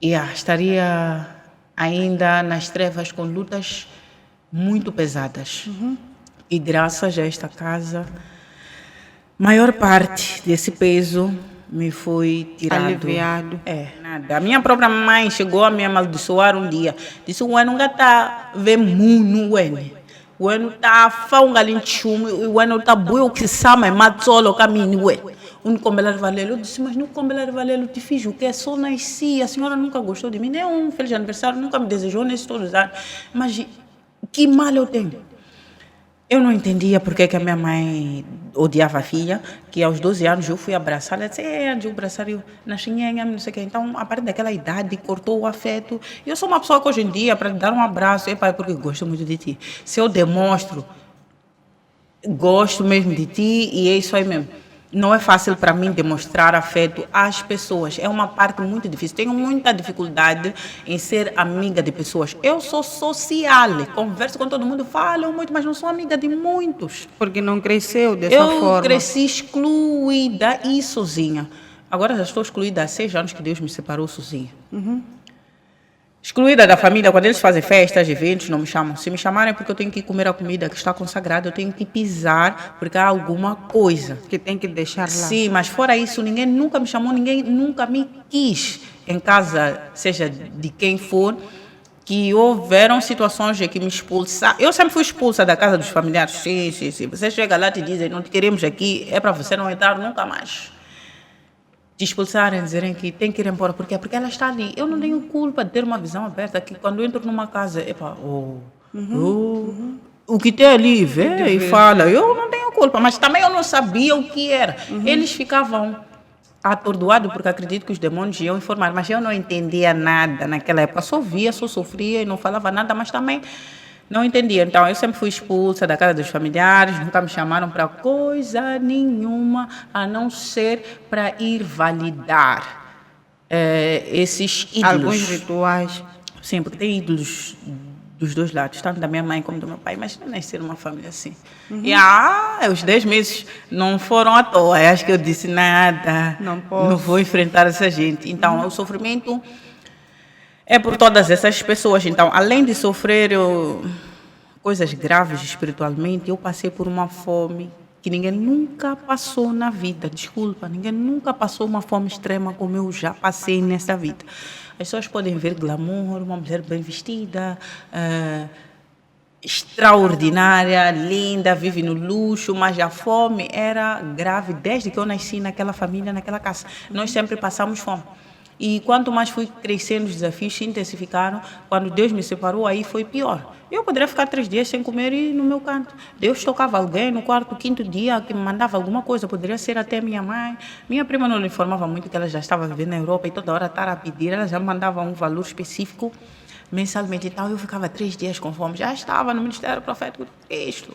E estaria ainda nas trevas com lutas muito pesadas. E graças a esta casa, maior parte desse peso me foi tirado. Aliviado. Nada. A minha própria mãe chegou a me amaldiçoar um dia. Disse, o ano está vendo no ano. O ano está falando ali de chume, o ano está boa que sama, matzolo caminho, um combelar valelo. Eu disse, mas no combelar valelo te fiz o quê? Só nasci, a senhora nunca gostou de mim, nem um feliz aniversário, nunca me desejou nesses todos os anos. Mas que mal eu tenho? Eu não entendia porque que a minha mãe odiava a filha, que aos 12 anos eu fui abraçar, ela disse, eu abraçar eu na chinhenha, não sei o quê. Então, a partir daquela idade, cortou o afeto. Eu sou uma pessoa que hoje em dia, para dar um abraço, é porque gosto muito de ti. Se eu demonstro, gosto mesmo de ti, e é isso aí mesmo. Não é fácil para mim demonstrar afeto às pessoas. É uma parte muito difícil. Tenho muita dificuldade em ser amiga de pessoas. Eu sou social, converso com todo mundo, falo muito, mas não sou amiga de muitos. Porque não cresceu dessa forma. Eu cresci excluída e sozinha. Agora já estou excluída há 6 anos que Deus me separou sozinha. Excluída da família, quando eles fazem festas, eventos, não me chamam. Se me chamarem é porque eu tenho que comer a comida que está consagrada, eu tenho que pisar porque há alguma coisa. Que tem que deixar lá. Sim, mas fora isso, ninguém nunca me chamou, ninguém nunca me quis em casa, seja de quem for, que houveram situações de que me expulsaram. Eu sempre fui expulsa da casa dos familiares. Sim. Você chega lá e te dizem, não te queremos aqui, é para você não entrar nunca mais. Te expulsarem, dizerem que tem que ir embora. Por quê? Porque ela está ali. Eu não tenho culpa de ter uma visão aberta, que quando eu entro numa casa, o que tem ali, vê e fala. Eu não tenho culpa, mas também eu não sabia o que era. Eles ficavam atordoados, porque acredito que os demônios iam informar, mas eu não entendia nada naquela época. Só via, só sofria e não falava nada, mas também não entendia. Então, eu sempre fui expulsa da casa dos familiares, nunca me chamaram para coisa nenhuma, a não ser para ir validar esses ídolos. Alguns rituais. Sim, porque tem ídolos dos dois lados, tanto da minha mãe como do meu pai, mas não nascer uma família assim. Uhum. E os 10 meses não foram à toa. Eu acho que eu disse nada, não vou enfrentar essa gente. Então, o sofrimento é por todas essas pessoas. Então, além de sofrer coisas graves espiritualmente, eu passei por uma fome que ninguém nunca passou na vida. Desculpa, ninguém nunca passou uma fome extrema como eu já passei nessa vida. As pessoas podem ver glamour, uma mulher bem vestida, extraordinária, linda, vive no luxo, mas a fome era grave desde que eu nasci naquela família, naquela casa. Nós sempre passamos fome. E quanto mais fui crescendo, os desafios se intensificaram. Quando Deus me separou, aí foi pior. Eu poderia ficar 3 dias sem comer e no meu canto. Deus tocava alguém no quarto, quinto dia, que me mandava alguma coisa. Poderia ser até minha mãe. Minha prima não lhe informava muito que ela já estava vivendo na Europa e toda hora estava a pedir. Ela já me mandava um valor específico mensalmente. Então, eu ficava 3 dias com fome. Já estava no Ministério Profético de Cristo.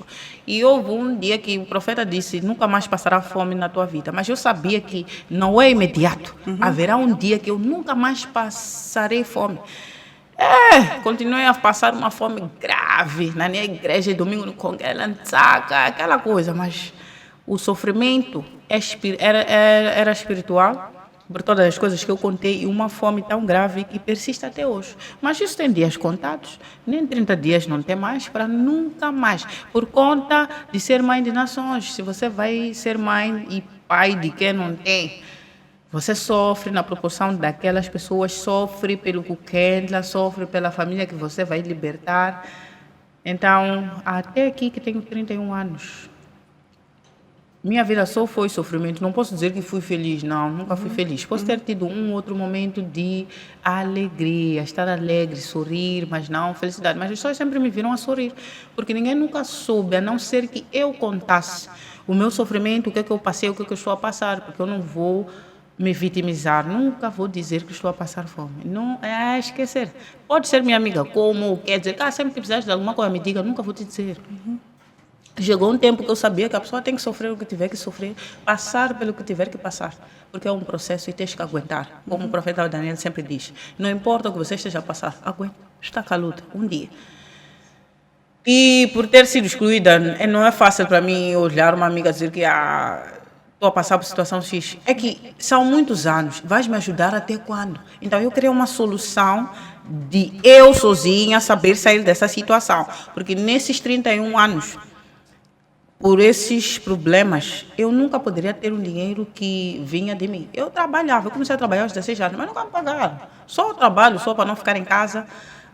E houve um dia que o profeta disse, nunca mais passará fome na tua vida. Mas eu sabia que não é imediato. Haverá um dia que eu nunca mais passarei fome. Continuei a passar uma fome grave na minha igreja, domingo no Conguela, aquela coisa. Mas o sofrimento era espiritual, por todas as coisas que eu contei, e uma fome tão grave que persiste até hoje. Mas isso tem dias contados, nem 30 dias não tem mais, para nunca mais. Por conta de ser mãe de nações, se você vai ser mãe e pai de quem não tem, você sofre na proporção daquelas pessoas, sofre pelo Kukendla, sofre pela família que você vai libertar. Então, até aqui que tenho 31 anos, minha vida só foi sofrimento. Não posso dizer que fui feliz, não, nunca fui feliz. Posso ter tido um outro momento de alegria, estar alegre, sorrir, mas não felicidade. Mas as pessoas sempre me viram a sorrir, porque ninguém nunca soube, a não ser que eu contasse o meu sofrimento, o que é que eu passei, o que é que eu estou a passar, porque eu não vou me vitimizar, nunca vou dizer que estou a passar fome. Não é esquecer. Pode ser minha amiga, como quer dizer, sempre que precisares de alguma coisa, me diga, nunca vou te dizer. Chegou um tempo que eu sabia que a pessoa tem que sofrer o que tiver que sofrer, passar pelo que tiver que passar, porque é um processo e tens que aguentar. Como o profeta Daniel sempre diz, não importa o que você esteja a passar, aguenta, está com a luta, um dia. E por ter sido excluída, não é fácil para mim olhar uma amiga e dizer que estou a passar por situação X. É que são muitos anos. Vais me ajudar até quando? Então, eu queria uma solução de eu sozinha saber sair dessa situação. Porque nesses 31 anos, por esses problemas, eu nunca poderia ter um dinheiro que vinha de mim. Eu trabalhava, eu comecei a trabalhar aos 16 anos, mas nunca me pagaram. Só o trabalho, só para não ficar em casa.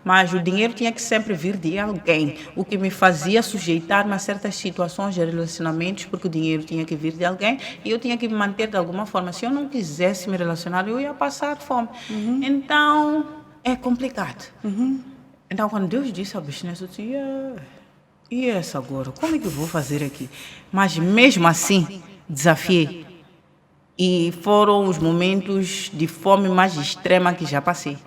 Mas o dinheiro tinha que sempre vir de alguém, o que me fazia sujeitar-me a certas situações de relacionamentos, porque o dinheiro tinha que vir de alguém e eu tinha que me manter de alguma forma. Se eu não quisesse me relacionar, eu ia passar fome. Então, é complicado. Então, quando Deus disse ao business, eu disse, e essa agora? Como é que eu vou fazer aqui? Mas mesmo assim, desafiei. E foram os momentos de fome mais extrema que já passei.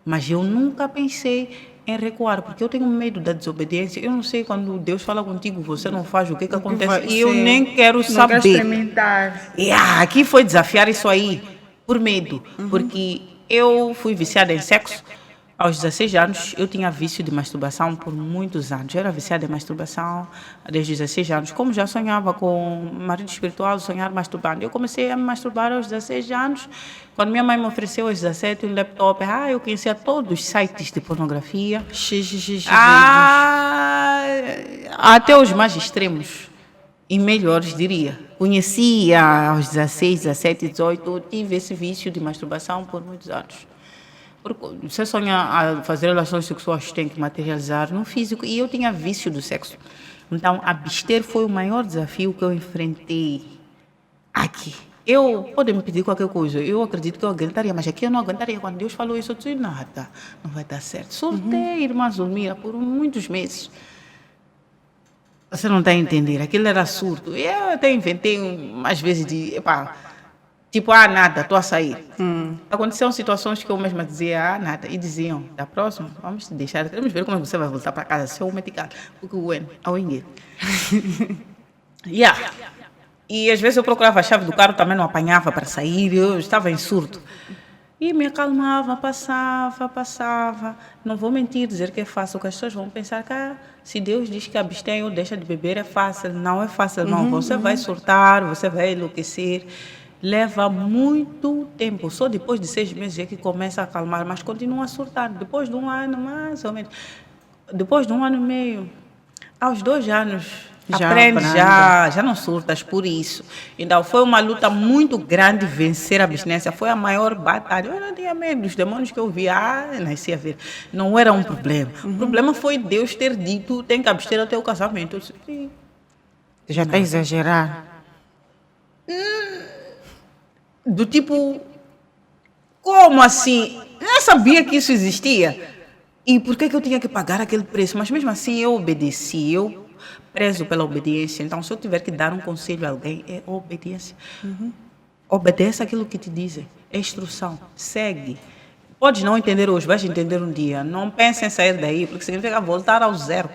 Mas eu nunca pensei em recuar, porque eu tenho medo da desobediência. Eu não sei, quando Deus fala contigo, você não faz, o que acontece? E eu nem quero saber. Não quero experimentar. Aqui foi desafiar isso aí, por medo. Porque eu fui viciada em sexo. Aos 16 anos, eu tinha vício de masturbação por muitos anos. Eu era viciada em masturbação desde os 16 anos. Como já sonhava com marido espiritual, sonhar masturbando. Eu comecei a me masturbar aos 16 anos. Quando minha mãe me ofereceu aos 17 um laptop, eu conhecia todos os sites de pornografia. Até os mais extremos e melhores, diria. Conhecia aos 16, 17, 18, eu tive esse vício de masturbação por muitos anos. Porque você sonha a fazer relações sexuais, tem que materializar no físico, e eu tinha vício do sexo. Então, abster foi o maior desafio que eu enfrentei aqui. Podem me pedir qualquer coisa, eu acredito que eu aguentaria, mas aqui eu não aguentaria. Quando Deus falou isso, eu disse, nada, não vai dar certo. Soltei irmã Zulmira por muitos meses. Você não está a entender, aquilo era surto. Eu até inventei umas vezes de... nada, estou a sair. Aconteceram situações que eu mesma dizia, nada. E diziam, da próxima, vamos te deixar, queremos ver como você vai voltar para casa, seu medicado. Porque ao inglês. E às vezes eu procurava a chave do carro, também não apanhava para sair, eu estava em surto. E me acalmava, passava. Não vou mentir, dizer que é fácil, que as pessoas vão pensar que se Deus diz que abstém ou deixa de beber é fácil. Não é fácil, não. Você vai surtar, você vai enlouquecer. Leva muito tempo. Só depois de 6 meses é que começa a acalmar, mas continua a surtar. Depois de um ano, mais ou menos. Depois de um ano e meio, aos 2 anos, Já aprende, branda. já não surtas por isso. Então, foi uma luta muito grande vencer a abstinência. Foi a maior batalha. Eu não tinha medo dos demônios que eu via. Nasci a ver. Não era um problema. O problema foi Deus ter dito, tem que abster até o casamento. Eu disse, "Sim." Já está a exagerar. Do tipo, como assim? Eu não sabia que isso existia. E por que eu tinha que pagar aquele preço? Mas mesmo assim eu obedeci, eu prezo pela obediência. Então, se eu tiver que dar um conselho a alguém, é obediência. Obedece aquilo que te dizem. É instrução. Segue. Podes não entender hoje, vais entender um dia. Não pense em sair daí, porque significa voltar ao zero.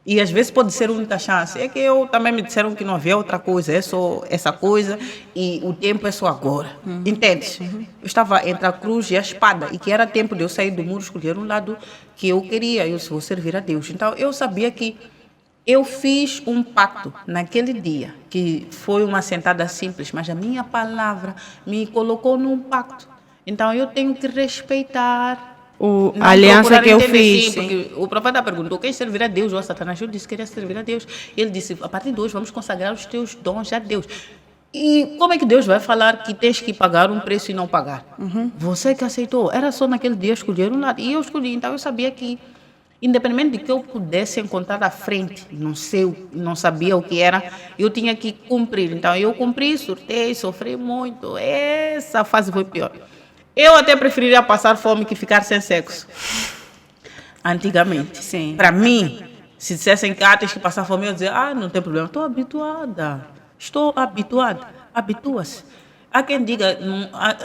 E às vezes pode ser a única chance. É que eu também me disseram que não havia outra coisa, é só essa coisa e o tempo é só agora. Entendes? Eu estava entre a cruz e a espada e que era tempo de eu sair do muro, escolher um lado que eu queria. Eu disse, vou servir a Deus. Então eu sabia que eu fiz um pacto naquele dia, que foi uma sentada simples, mas a minha palavra me colocou num pacto. Então eu tenho que respeitar. A aliança Procurar que eu entender, fiz. sim, porque o profeta perguntou: quem servir a Deus ou a Satanás? Eu disse que queria servir a Deus. Ele disse: a partir de hoje vamos consagrar os teus dons a Deus. E como é que Deus vai falar que tens que pagar um preço e não pagar? Você que aceitou. Era só naquele dia escolher um lado. E eu escolhi. Então eu sabia que, independente de que eu pudesse encontrar à frente, não sei, não sabia o que era, eu tinha que cumprir. Então eu cumpri, surtei, sofri muito. Essa fase foi pior. Eu até preferiria passar fome que ficar sem sexo. Antigamente. Sim. Para mim, se dissessem que tens que passar fome, eu ia dizer, não tem problema, estou habituada. Estou habituada. Habitua-se. Há quem diga,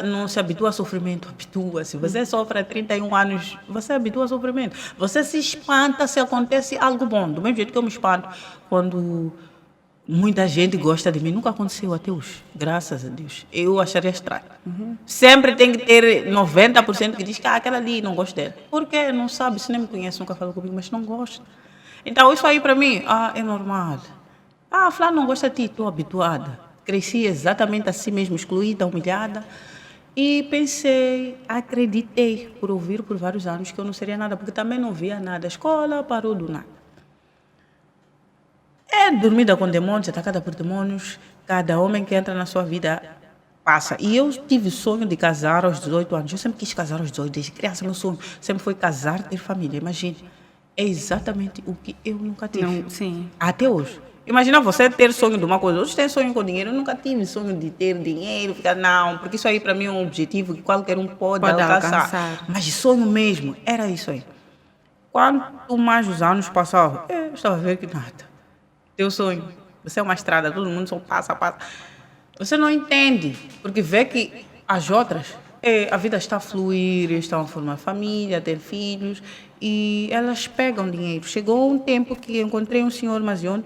não se habitua a sofrimento, habitua-se. Você sofre há 31 anos, você habitua a sofrimento. Você se espanta se acontece algo bom. Do mesmo jeito que eu me espanto quando muita gente gosta de mim. Nunca aconteceu até hoje, graças a Deus. Eu acharia estranho. Sempre tem que ter 90% que diz que aquela ali não gosta dela. Por quê? Não sabe, se nem me conhece, nunca falou comigo, mas não gosta. Então, isso aí para mim, é normal. Fulano não gosta de ti, estou habituada. Cresci exatamente assim mesmo, excluída, humilhada. E pensei, acreditei, por ouvir por vários anos, que eu não seria nada, porque também não via nada. A escola parou do nada. É dormida com demônios, atacada por demônios. Cada homem que entra na sua vida passa. E eu tive sonho de casar aos 18 anos. Eu sempre quis casar aos 18, desde criança. Meu sonho sempre foi casar, ter família. Imagine, é exatamente o que eu nunca tive. Não, sim. Até hoje. Imagina você ter sonho de uma coisa. Outros têm sonho com dinheiro. Eu nunca tive sonho de ter dinheiro. Não, porque isso aí para mim é um objetivo que qualquer um pode alcançar. Mas sonho mesmo, era isso aí. Quanto mais os anos passavam, eu estava a ver que nada. Teu sonho. Você é uma estrada, todo mundo só passa. Você não entende, porque vê que as outras, a vida está a fluir, estão a formar família, ter filhos, e elas pegam dinheiro. Chegou um tempo que encontrei um senhor Mazione,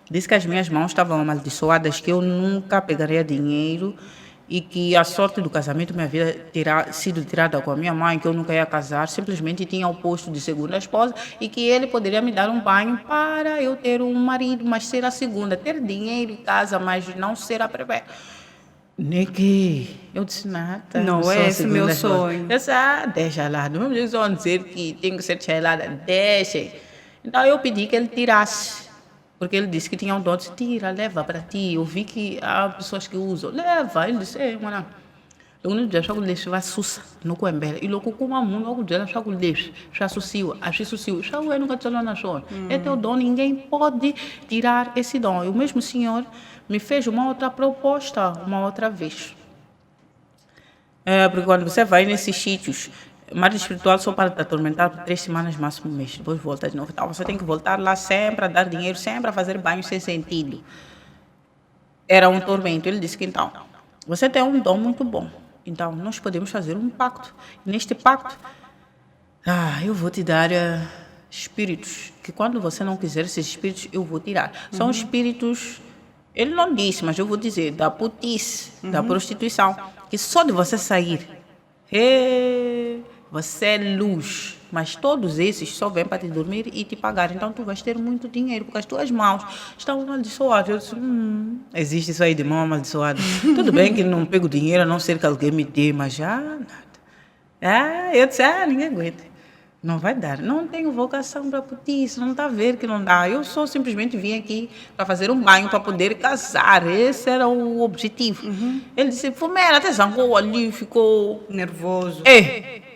disse que as minhas mãos estavam amaldiçoadas, que eu nunca pegaria dinheiro, e que a sorte do casamento, minha vida terá sido tirada com a minha mãe, que eu nunca ia casar, simplesmente tinha o posto de segunda esposa e que ele poderia me dar um banho para eu ter um marido, mas ser a segunda, ter dinheiro e casa, mas não ser a primeira. Neguei. Eu disse nada. Não é esse meu sonho. Eu disse, deixa lá. Do mesmo jeito que vão dizer que tem que ser chelada, deixa. Então eu pedi que ele tirasse. Porque ele disse que tinha um dom, disse, tira, leva para ti. Eu vi que há pessoas que usam, leva. Ele disse, mano, eu não deixo o lixo, vai sussa, no coembela. E logo com uma mão, logo dela, só o lixo, já associo, já o nunca te na chão. É teu dom, ninguém pode tirar esse dom. E o mesmo senhor me fez uma outra proposta, uma outra vez. Porque quando você vai nesses sítios, marido espiritual só para te atormentar por 3 semanas, máximo um mês. Depois volta de novo. Então, você tem que voltar lá sempre a dar dinheiro, sempre a fazer banho sem sentido. Era um tormento. Ele disse que então, você tem um dom muito bom. Então, nós podemos fazer um pacto. E neste pacto, eu vou te dar espíritos, que quando você não quiser esses espíritos, eu vou tirar. São espíritos, ele não disse, mas eu vou dizer, da putice, da prostituição, que só de você sair Você é luz, mas todos esses só vêm para te dormir e te pagar. Então tu vais ter muito dinheiro, porque as tuas mãos estão amaldiçoadas. Eu disse, existe isso aí de mão amaldiçoada. Tudo bem que não pego dinheiro, a não ser que alguém me dê, mas já nada. Eu disse, ninguém aguenta. Não vai dar. Não tenho vocação para putice, não está a ver que não dá. Eu só simplesmente vim aqui para fazer um banho, para poder casar. Esse era o objetivo. Ele disse, Fumera, até zangou ali, ficou Nervoso.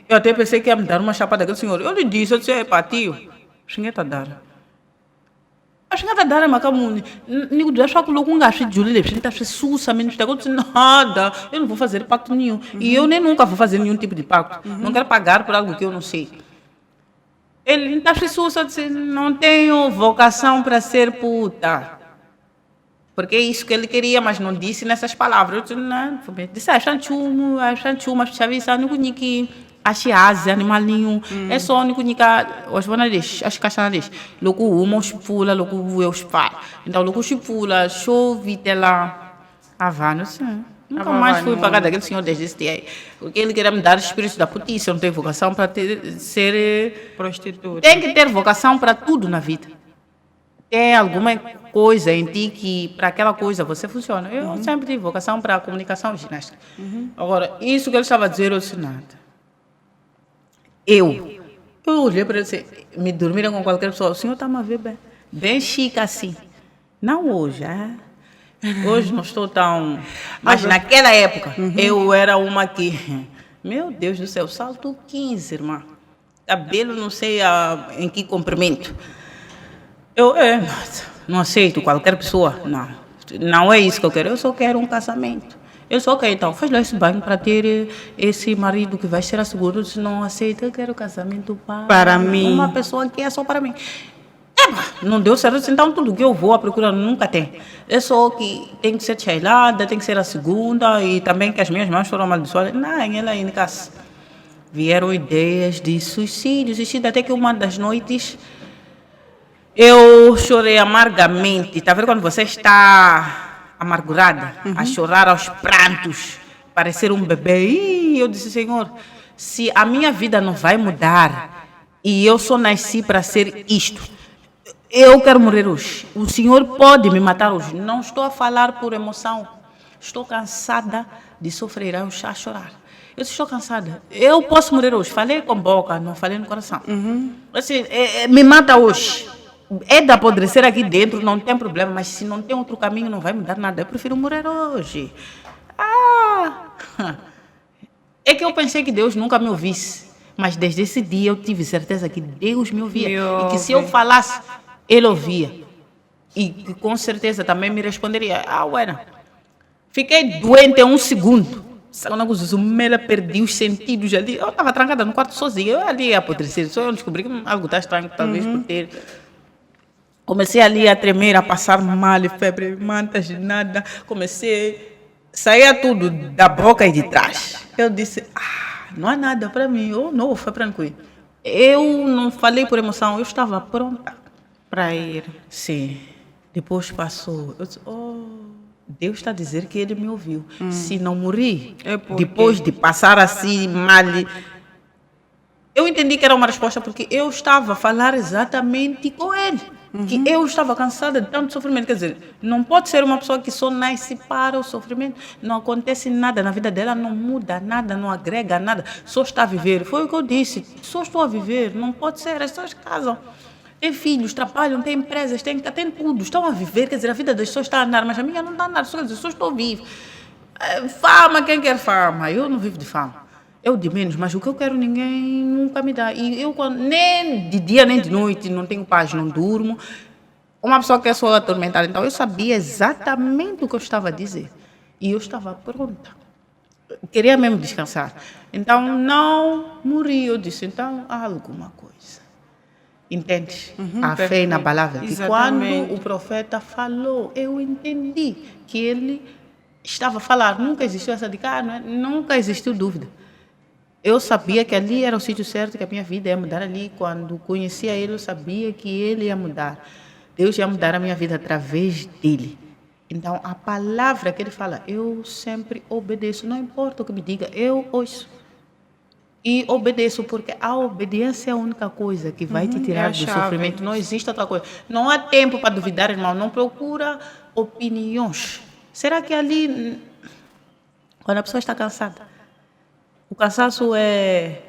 eu até pensei que ia me dar uma chapada daquele senhor. Eu lhe disse, eu disse, tio, xinguei a dar. A xinguei a dar é macamune. Nigo, deixa eu colocar um gasto de julho, ele está sussa, menos eu disse, nada, eu não vou fazer pacto nenhum. E eu nem nunca vou fazer nenhum tipo de pacto. Não quero pagar por algo que eu não sei. Ele está sussa, disse, não tenho vocação para ser puta. Porque é isso que ele queria, mas não disse nessas palavras. Eu disse, não, disse, mas chavisa, não conheço. Acho asa, animal nenhum. É só não conheço os banadeiros, as caixanadeiros. Logo uma os pula, logo eu os paro. Então logo os pula, chove, lá. Não sei. Nunca mais fui pagar daquele senhor desde esse dia. Porque ele queria me dar espírito da putice. Eu não tenho vocação para ser prostituta. Tem que ter vocação para tudo na vida. Tem alguma coisa em ti que para aquela coisa você funciona. Eu sempre tive vocação para comunicação e ginástica. Agora, isso que ele estava a dizer, eu disse nada. Eu olhei para ele e disse, me dormiram com qualquer pessoa. O senhor está a ver bem chique assim. Não hoje, Hoje não estou tão... Mas naquela época, eu era uma que... Meu Deus do céu, salto 15, irmã. Cabelo não sei em que comprimento. Eu não aceito qualquer pessoa, não é isso que eu quero, eu só quero um casamento. Eu só quero, então, faz lá esse banho para ter esse marido que vai ser seguro. Se não aceita, eu quero casamento para mim. Uma pessoa que é só para mim. Não deu certo, então tudo que eu vou à procura nunca tem. É só que tem que ser chailada, tem que ser a segunda e também que as minhas mãos foram amaldiçoadas. Não, ela em casa. Vieram ideias de suicídio, até que uma das noites... Eu chorei amargamente. Está vendo quando você está amargurada, a chorar aos prantos, parecer um bebê? E eu disse, Senhor, se a minha vida não vai mudar e eu só nasci para ser isto, eu quero morrer hoje. O Senhor pode me matar hoje. Não estou a falar por emoção. Estou cansada de sofrer, a chorar. Eu estou cansada. Eu posso morrer hoje. Falei com boca, não falei no coração. Assim, me mata hoje. É de apodrecer aqui dentro, não tem problema, mas se não tem outro caminho, não vai mudar nada. Eu prefiro morrer hoje. É que eu pensei que Deus nunca me ouvisse, mas desde esse dia eu tive certeza que Deus me ouvia. E que se eu falasse, Ele ouvia. E que com certeza também me responderia. Fiquei doente em um segundo. Ela perdi os sentidos ali. Eu estava trancada no quarto sozinha. Eu ali ia apodrecer. Só eu descobri que algo está estranho, talvez por ter... Comecei ali a tremer, a passar mal, febre, mantas, nada. Saía tudo da boca e de trás. Eu disse, não há nada para mim. Não, foi tranquilo. Eu não falei por emoção, eu estava pronta para ir. Sim. Depois passou. Eu disse, Deus está a dizer que Ele me ouviu. Se não morri, depois de passar assim mal... Eu entendi que era uma resposta porque eu estava a falar exatamente com Ele. Que eu estava cansada de tanto sofrimento. Quer dizer, não pode ser uma pessoa que só nasce para o sofrimento. Não acontece nada na vida dela, não muda nada, não agrega nada. Só está a viver. Foi o que eu disse. Só estou a viver. Não pode ser. As pessoas casam. Têm filhos, trabalham, têm empresas, têm tudo. Estão a viver. Quer dizer, a vida das pessoas está a andar, mas a minha não está a andar. Só estou vivo. Fama, quem quer fama? Eu não vivo de fama. Eu de menos, mas o que eu quero ninguém nunca me dá. E eu nem de dia nem de noite não tenho paz, não durmo. Uma pessoa que é só atormentada. Então eu sabia exatamente o que eu estava a dizer. E eu estava pronta. Queria mesmo descansar. Então não morri. Eu disse, então há alguma coisa. Entende? A fé na palavra. E quando o profeta falou, eu entendi que ele estava a falar. Nunca existiu essa de cá, nunca existiu dúvida. Eu sabia que ali era o sítio certo, que a minha vida ia mudar ali. Quando conhecia Ele, eu sabia que Ele ia mudar. Deus ia mudar a minha vida através dEle. Então, a palavra que Ele fala, eu sempre obedeço. Não importa o que me diga, eu ouço. E obedeço, porque a obediência é a única coisa que vai te é tirar a do chave. sofrimento. Não existe outra coisa. Não há tempo para duvidar, irmão. Não procura opiniões. Será que ali, quando a pessoa está cansada, o cansaço é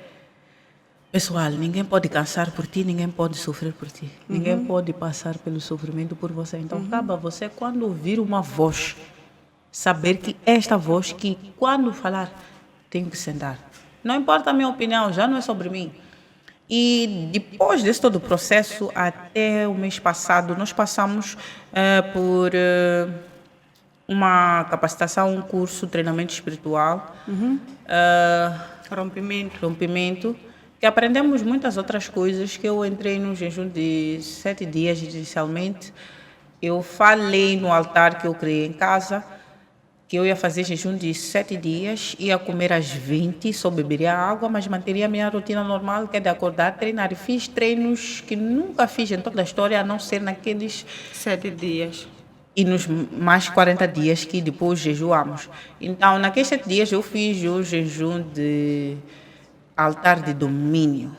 pessoal, ninguém pode cansar por ti, ninguém pode sofrer por ti. Ninguém pode passar pelo sofrimento por você. Então, acaba você, quando ouvir uma voz, saber que esta voz, que quando falar, tenho que sentar. Não importa a minha opinião, já não é sobre mim. E depois desse todo o processo, até o mês passado, nós passamos por uma capacitação, um curso, treinamento espiritual, rompimento, que aprendemos muitas outras coisas, que eu entrei num jejum de 7 dias inicialmente. Eu falei no altar que eu criei em casa, que eu ia fazer jejum de 7 dias, ia comer às 20, só beberia água, mas manteria a minha rotina normal, que é de acordar, treinar. E fiz treinos que nunca fiz em toda a história, a não ser naqueles 7 dias. e nos mais 40 dias que depois jejuamos. Então, naqueles 7 dias eu fiz o jejum de altar de domínio,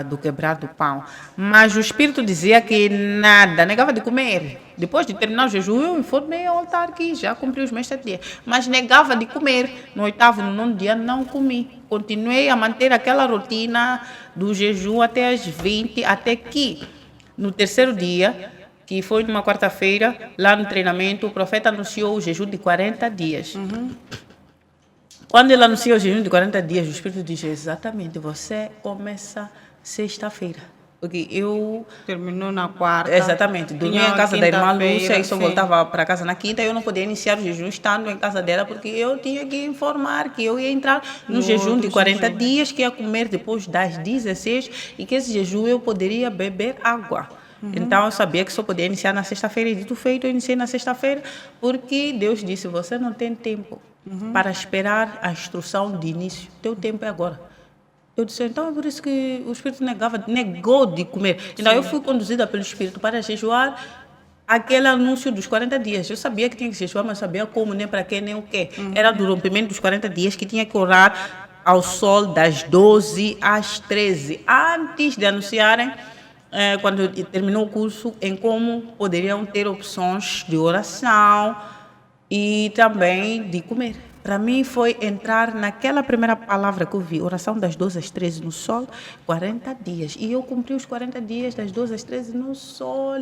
do quebrar do pão. Mas o Espírito dizia que nada, negava de comer. Depois de terminar o jejum, eu informei ao altar que já cumpri os meus 7 dias. Mas negava de comer. No 8º, no 9º dia, não comi. Continuei a manter aquela rotina do jejum até as 20, até que no 3º dia, que foi numa quarta-feira, lá no treinamento, o profeta anunciou o jejum de 40 dias. Quando ele anuncia o jejum de 40 dias, o Espírito diz exatamente, você começa sexta-feira. Porque eu... Terminou na quarta. Exatamente. Dormia Tinha em casa da irmã Lúcia e só sim. voltava para casa na quinta. Eu não podia iniciar o jejum estando em casa dela, porque eu tinha que informar que eu ia entrar no jejum de 40 dias, que ia comer depois das 16 e que esse jejum eu poderia beber água. Então eu sabia que só podia iniciar na sexta-feira. E dito feito, eu iniciei na sexta-feira, porque Deus disse, você não tem tempo para esperar a instrução de início. Teu tempo é agora. Eu disse, então é por isso que o Espírito negou de comer. Então eu fui conduzida pelo Espírito para jejuar aquele anúncio dos 40 dias. Eu sabia que tinha que jejuar, mas sabia como, nem para quê, nem o quê. Era do rompimento dos 40 dias que tinha que orar ao sol das 12 às 13, antes de anunciarem, quando terminou o curso, em como poderiam ter opções de oração e também de comer. Para mim foi entrar naquela primeira palavra que eu vi, oração das 12 às 13 no sol, 40 dias. E eu cumpri os 40 dias das 12 às 13 no sol.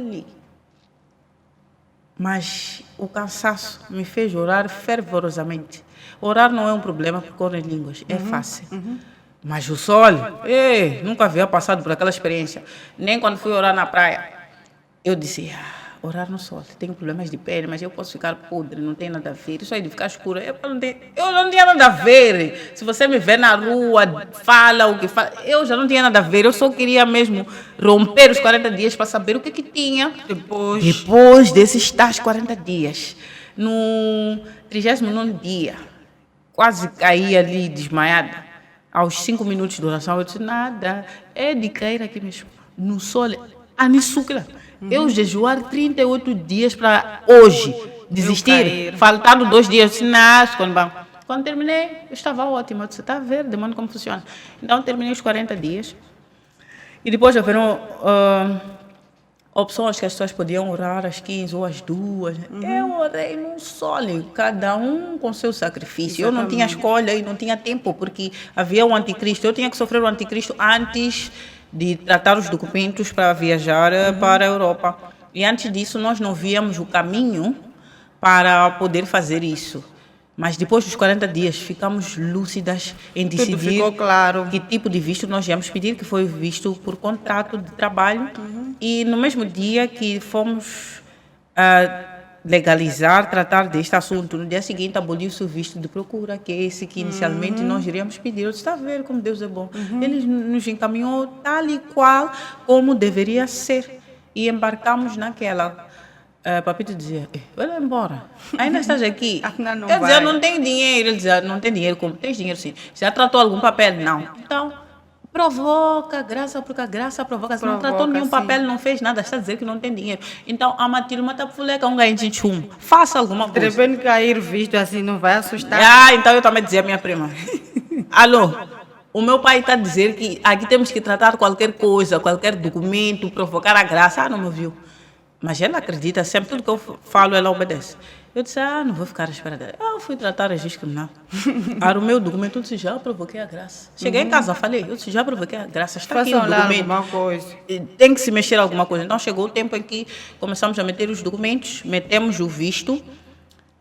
Mas o cansaço me fez orar fervorosamente. Orar não é um problema porque oro em línguas, é fácil. Mas o sol, nunca havia passado por aquela experiência. Nem quando fui orar na praia. Eu disse, orar no sol, tenho problemas de pele, mas eu posso ficar podre, não tem nada a ver. Isso aí de ficar escura, eu não tinha nada a ver. Se você me vê na rua, fala o que fala, eu já não tinha nada a ver. Eu só queria mesmo romper os 40 dias para saber o que tinha. Depois desses tais 40 dias, no 39º dia, quase caí ali desmaiada. Aos 5 minutos de oração, eu disse, nada, é de cair aqui mesmo, no sol, anissucra. Eu jejuar 38 dias para hoje desistir, faltando 2 dias, eu disse, quando terminei, eu estava ótima, eu disse, está a ver, demônio, como funciona. Então, terminei os 40 dias, e depois haveram opções que as pessoas podiam orar às 15 ou às 2. Eu orei num sol, cada um com seu sacrifício. Eu não tinha escolha e não tinha tempo, porque havia o anticristo. Eu tinha que sofrer o anticristo antes de tratar os documentos para viajar para a Europa. E antes disso, nós não víamos o caminho para poder fazer isso. Mas depois dos 40 dias, ficamos lúcidas em decidir ficou claro. que tipo de visto nós íamos pedir, que foi visto por contrato de trabalho. E no mesmo dia que fomos legalizar, tratar deste assunto, no dia seguinte aboliu-se o visto de procura, que é esse que inicialmente nós iríamos pedir. Eu disse, está a ver como Deus é bom. Ele nos encaminhou tal e qual como deveria ser. E embarcamos naquela... Papito dizia, vai lá embora, ainda estás aqui. Eu dizia, não tenho dinheiro. Ele dizia, não tem dinheiro, como? Tens dinheiro sim. Já tratou algum papel? Não. Então, provoca, graça, porque a graça provoca. Se não tratou nenhum papel, não fez nada, está a dizer que não tem dinheiro. Então, a matilha mata fuleca, um ganho de chumbo. Faça alguma coisa. De repente cair visto assim, não vai assustar. Então eu também dizia a minha prima, alô, O meu pai está a dizer que aqui temos que tratar qualquer coisa, qualquer documento, provocar a graça. Ah, não me viu. Mas ela acredita sempre, tudo que eu falo, ela obedece. Eu disse, não vou ficar à espera dela. Eu fui tratar registro criminal. Era o meu documento, eu disse, já provoquei a graça. Cheguei em casa, falei, eu disse, já provoquei a graça, está aqui o Façam lá documento. alguma coisa. Tem que se mexer alguma coisa. Então chegou o tempo em que começamos a meter os documentos, metemos o visto.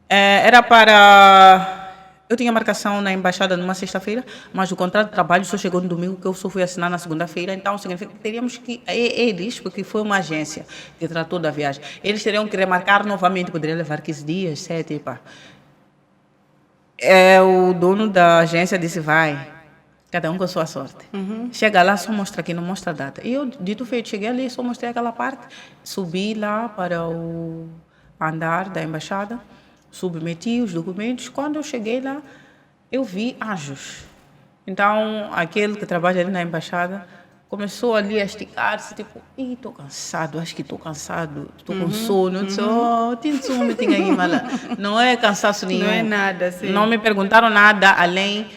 Era para... Eu tinha marcação na embaixada numa sexta-feira, mas o contrato de trabalho só chegou no domingo, que eu só fui assinar na segunda-feira. Então, significa que teríamos que... Eles, porque foi uma agência que tratou da viagem, eles teriam que remarcar novamente, poderia levar 15 dias, 7, pá. O dono da agência disse, vai, cada um com a sua sorte. Chega lá, só mostra aqui, não mostra a data. E eu, dito feito, cheguei ali, só mostrei aquela parte, subi lá para o andar da embaixada, submeti os documentos. Quando eu cheguei lá, eu vi anjos. Então, aquele que trabalha ali na embaixada começou ali a esticar-se, tipo, estou cansado, acho que estou cansado, estou com sono. Eu disse, não é cansaço nenhum. Não é nada, sim. Não me perguntaram nada além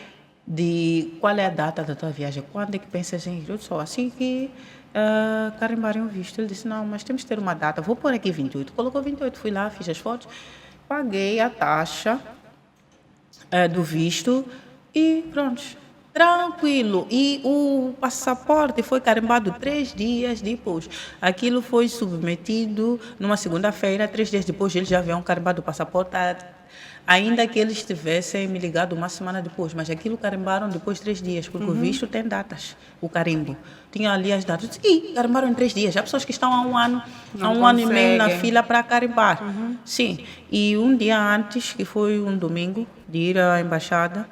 de qual é a data da tua viagem, quando é que pensas em ir. Eu disse, assim que carimbarem o visto. Ele disse, não, mas temos que ter uma data, vou pôr aqui 28. Colocou 28, fui lá, fiz as fotos, paguei a taxa do visto e pronto, tranquilo. E o passaporte foi carimbado 3 dias depois. Aquilo foi submetido numa segunda-feira, 3 dias depois eles já haviam carimbado o passaporte, ainda que eles tivessem me ligado uma semana depois, mas aquilo carimbaram depois de 3 dias, porque o visto tem datas, o carimbo. Tinha ali as datas, e carimbaram em 3 dias. Há pessoas que estão há um ano, ano e meio na fila para carimbar. Sim, e um dia antes, que foi um domingo, de ir à embaixada,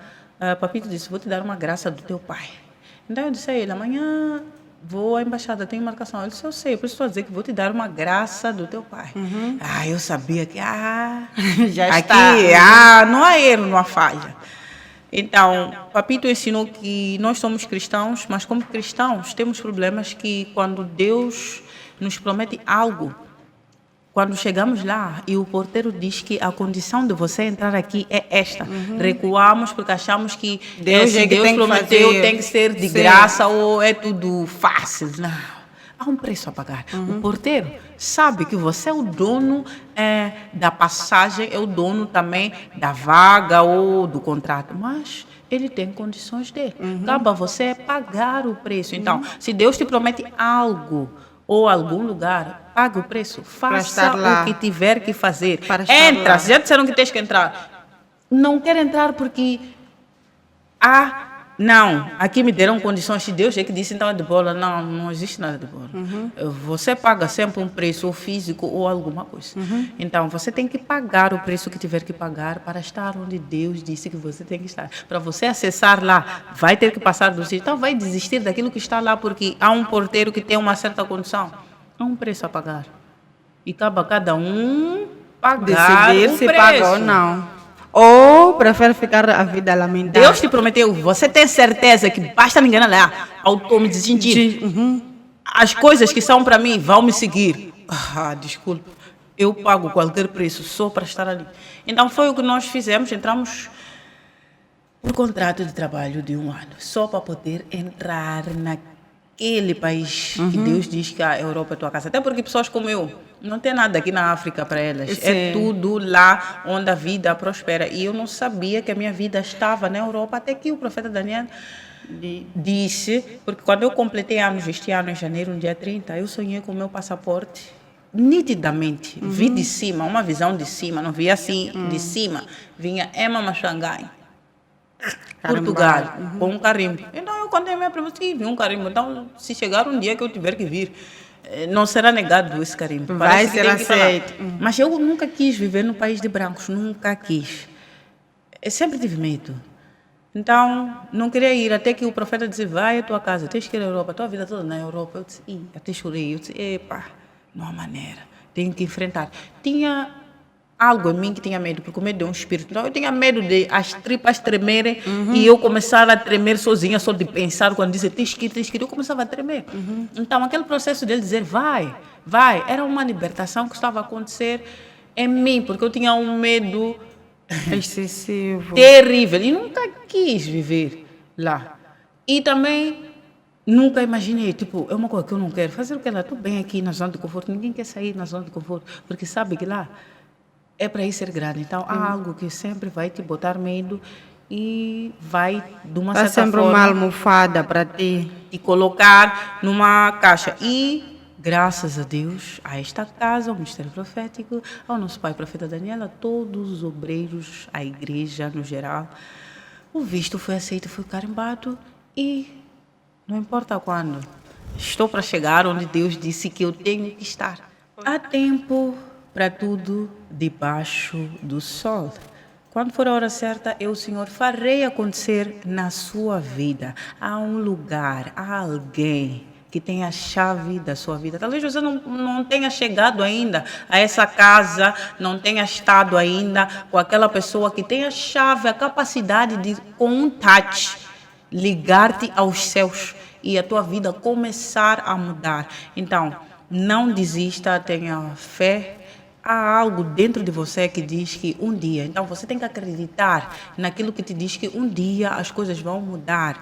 Papito disse, vou te dar uma graça do teu pai. Então eu disse a ele, amanhã vou à embaixada, tenho marcação. Ele disse, eu sei, por isso estou a dizer que vou te dar uma graça do teu pai. Eu sabia que, Já aqui, está. não há erro, não há falha. Então, Papito ensinou que nós somos cristãos, mas como cristãos temos problemas que quando Deus nos promete algo, quando chegamos lá e o porteiro diz que a condição de você entrar aqui é esta, recuamos porque achamos que Deus se é que Deus tem que prometeu fazer. tem que ser de Sim. graça ou é tudo fácil. Não, há um preço a pagar. O porteiro sabe que você é o dono da passagem, é o dono também da vaga ou do contrato, mas ele tem condições dele. Cabe a você pagar o preço. Então, se Deus te promete algo ou algum lugar, pague o preço, faça estar lá. o que tiver que fazer. Para estar Entra, lá. se já disseram que tens que entrar. Não quer entrar porque não, aqui me deram condições, se Deus é que disse, então é de bola. Não, não existe nada de bola. Você paga sempre um preço, ou físico, ou alguma coisa. Então, você tem que pagar o preço que tiver que pagar para estar onde Deus disse que você tem que estar. Para você acessar lá, vai ter que passar do sítio. Então, vai desistir daquilo que está lá, porque há um porteiro que tem uma certa condição. Há um preço a pagar. E cabe a cada um pagar Decidir o se preço. paga ou não. Ou prefere ficar a vida lamentável. Deus te prometeu, você tem certeza que basta me enganar lá, ao me sentir. As coisas que são para mim vão me seguir. Desculpa, eu pago qualquer preço só para estar ali. Então foi o que nós fizemos, entramos por contrato de trabalho de 1 ano, só para poder entrar naquele país que Deus diz que a Europa é tua casa. Até porque pessoas como eu, não tem nada aqui na África para elas. Sim. É tudo lá onde a vida prospera. E eu não sabia que a minha vida estava na Europa, até que o profeta Daniel disse, porque quando eu completei anos este ano, em janeiro, no dia 30, eu sonhei com o meu passaporte nitidamente. Vi de cima, uma visão de cima, não vi assim de cima. Vinha Emma Machangai, Portugal, com um carimbo. Então eu contei a minha prima, vi um carimbo. Então, se chegar um dia que eu tiver que vir, não será negado esse carimbo. Vai Parece que ser tem que estar lá. aceito. Mas eu nunca quis viver no país de brancos, nunca quis. Eu sempre tive medo. Então, não queria ir, até que o profeta disse, vai à tua casa, tens que ir à Europa, tua vida toda na Europa. Eu disse, até chorei. Eu disse, não há maneira, tenho que enfrentar. Tinha algo em mim que tinha medo, porque o medo é um espírito. Então, eu tinha medo de as tripas tremerem e eu começar a tremer sozinha, só de pensar, quando dizia, tens que ir, eu começava a tremer. Então, aquele processo dele dizer, vai, era uma libertação que estava a acontecer em mim, porque eu tinha um medo excessivo. terrível e nunca quis viver lá. E também nunca imaginei, tipo, é uma coisa que eu não quero. Fazer o que lá? Estou bem aqui na zona de conforto. Ninguém quer sair na zona de conforto, porque sabe que lá é para ir ser grande. Então, há algo que sempre vai te botar medo e vai, de uma Está certa sempre forma, uma almofada para ti. te colocar numa caixa. E, graças a Deus, a esta casa, ao Ministério Profético, ao nosso pai, profeta Daniel, a todos os obreiros, a igreja no geral, o visto foi aceito, foi carimbado e não importa quando, estou para chegar onde Deus disse que eu tenho que estar. Há tempo para tudo debaixo do sol. Quando for a hora certa, eu, Senhor, farei acontecer na sua vida. Há um lugar, há alguém que tem a chave da sua vida. Talvez você não tenha chegado ainda a essa casa, não tenha estado ainda com aquela pessoa que tem a chave, a capacidade de, com um touch, ligar-te aos céus e a tua vida começar a mudar. Então, não desista, tenha fé. Há algo dentro de você que diz que um dia, então você tem que acreditar naquilo que te diz que um dia as coisas vão mudar.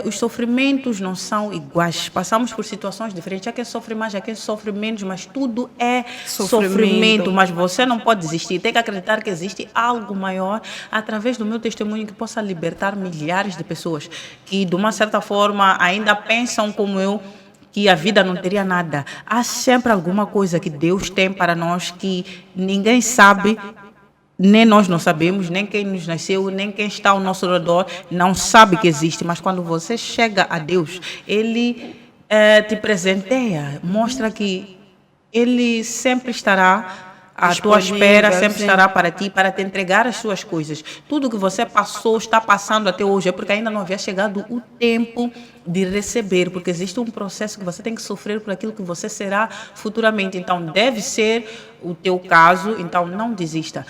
Os sofrimentos não são iguais, passamos por situações diferentes. Há quem sofre mais, há quem sofre menos, mas tudo é sofrimento. Mas você não pode desistir, tem que acreditar que existe algo maior através do meu testemunho que possa libertar milhares de pessoas que, de uma certa forma, ainda pensam como eu, que a vida não teria nada. Há sempre alguma coisa que Deus tem para nós que ninguém sabe, nem nós não sabemos, nem quem nos nasceu, nem quem está ao nosso redor não sabe que existe. Mas quando você chega a Deus, Ele te presenteia, mostra que Ele sempre estará à tua espera, sempre estará para ti, para te entregar as suas coisas. Tudo que você passou, está passando até hoje, é porque ainda não havia chegado o tempo de receber, porque existe um processo que você tem que sofrer por aquilo que você será futuramente. Então, deve ser o teu caso, então não desista.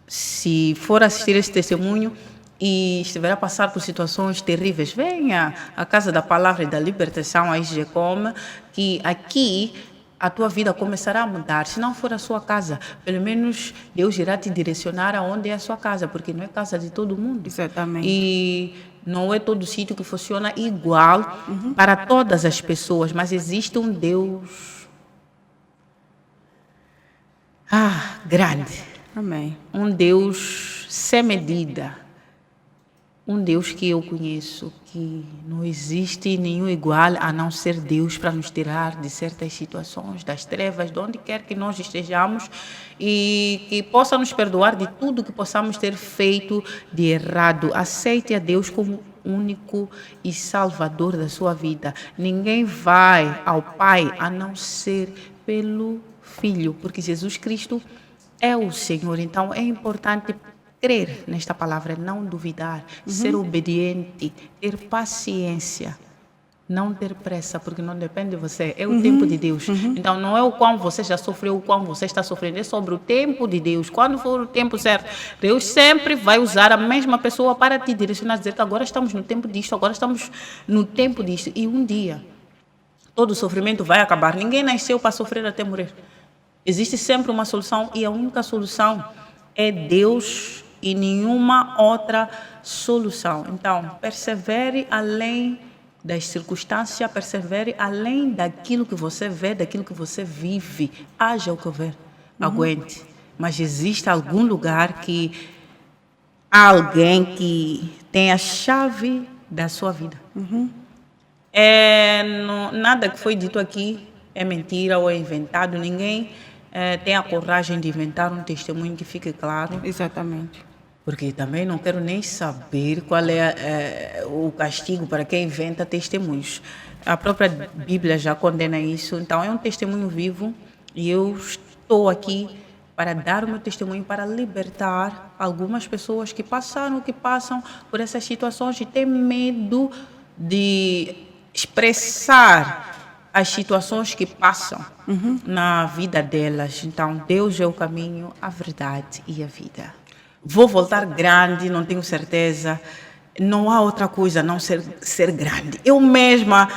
Se for assistir esse testemunho e estiver a passar por situações terríveis, venha à Casa da Palavra e da Libertação, a IGECOM, que aqui a tua vida começará a mudar. Se não for a sua casa, pelo menos Deus irá te direcionar aonde é a sua casa, porque não é casa de todo mundo. Exatamente. E não é todo sítio que funciona igual para todas as pessoas, mas existe um Deus grande. Amém. Um Deus sem medida. Um Deus que eu conheço, que não existe nenhum igual a não ser Deus para nos tirar de certas situações, das trevas, de onde quer que nós estejamos, e que possa nos perdoar de tudo que possamos ter feito de errado. Aceite a Deus como único e salvador da sua vida. Ninguém vai ao Pai a não ser pelo Filho, porque Jesus Cristo é o Senhor. Então é importante crer nesta palavra, não duvidar, ser obediente, ter paciência, não ter pressa, porque não depende de você, é o tempo de Deus. Então não é o quão você já sofreu, o quão você está sofrendo, é sobre o tempo de Deus. Quando for o tempo certo, Deus sempre vai usar a mesma pessoa para te direcionar, dizer que agora estamos no tempo disto, agora estamos no tempo disto. E um dia, todo o sofrimento vai acabar. Ninguém nasceu para sofrer até morrer. Existe sempre uma solução e a única solução é Deus e nenhuma outra solução. Então, persevere além das circunstâncias, persevere além daquilo que você vê, daquilo que você vive. Haja o que houver, aguente. Mas existe algum lugar que há alguém que tem a chave da sua vida. Nada que foi dito aqui é mentira ou é inventado. Ninguém tem a coragem de inventar um testemunho que fique claro. Exatamente. Porque também não quero nem saber qual é o castigo para quem inventa testemunhos. A própria Bíblia já condena isso. Então, é um testemunho vivo e eu estou aqui para dar o meu testemunho, para libertar algumas pessoas que passaram, que passam por essas situações e têm medo de expressar as situações que passam na vida delas. Então, Deus é o caminho, a verdade e a vida. Vou voltar grande, não tenho certeza. Não há outra coisa a não ser grande. Eu mesma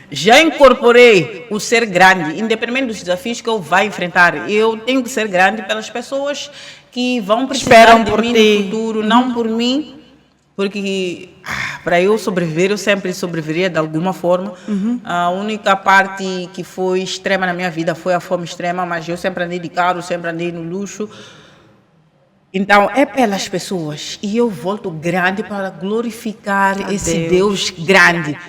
já incorporei o ser grande, independente dos desafios que eu vá enfrentar. Eu tenho que ser grande pelas pessoas que vão precisar de mim no futuro, não por mim. Porque para eu sobreviver, eu sempre sobreviveria de alguma forma. A única parte que foi extrema na minha vida foi a fome extrema, mas eu sempre andei de carro, sempre andei no luxo. Então, é pelas pessoas. E eu volto grande para glorificar esse Deus grande.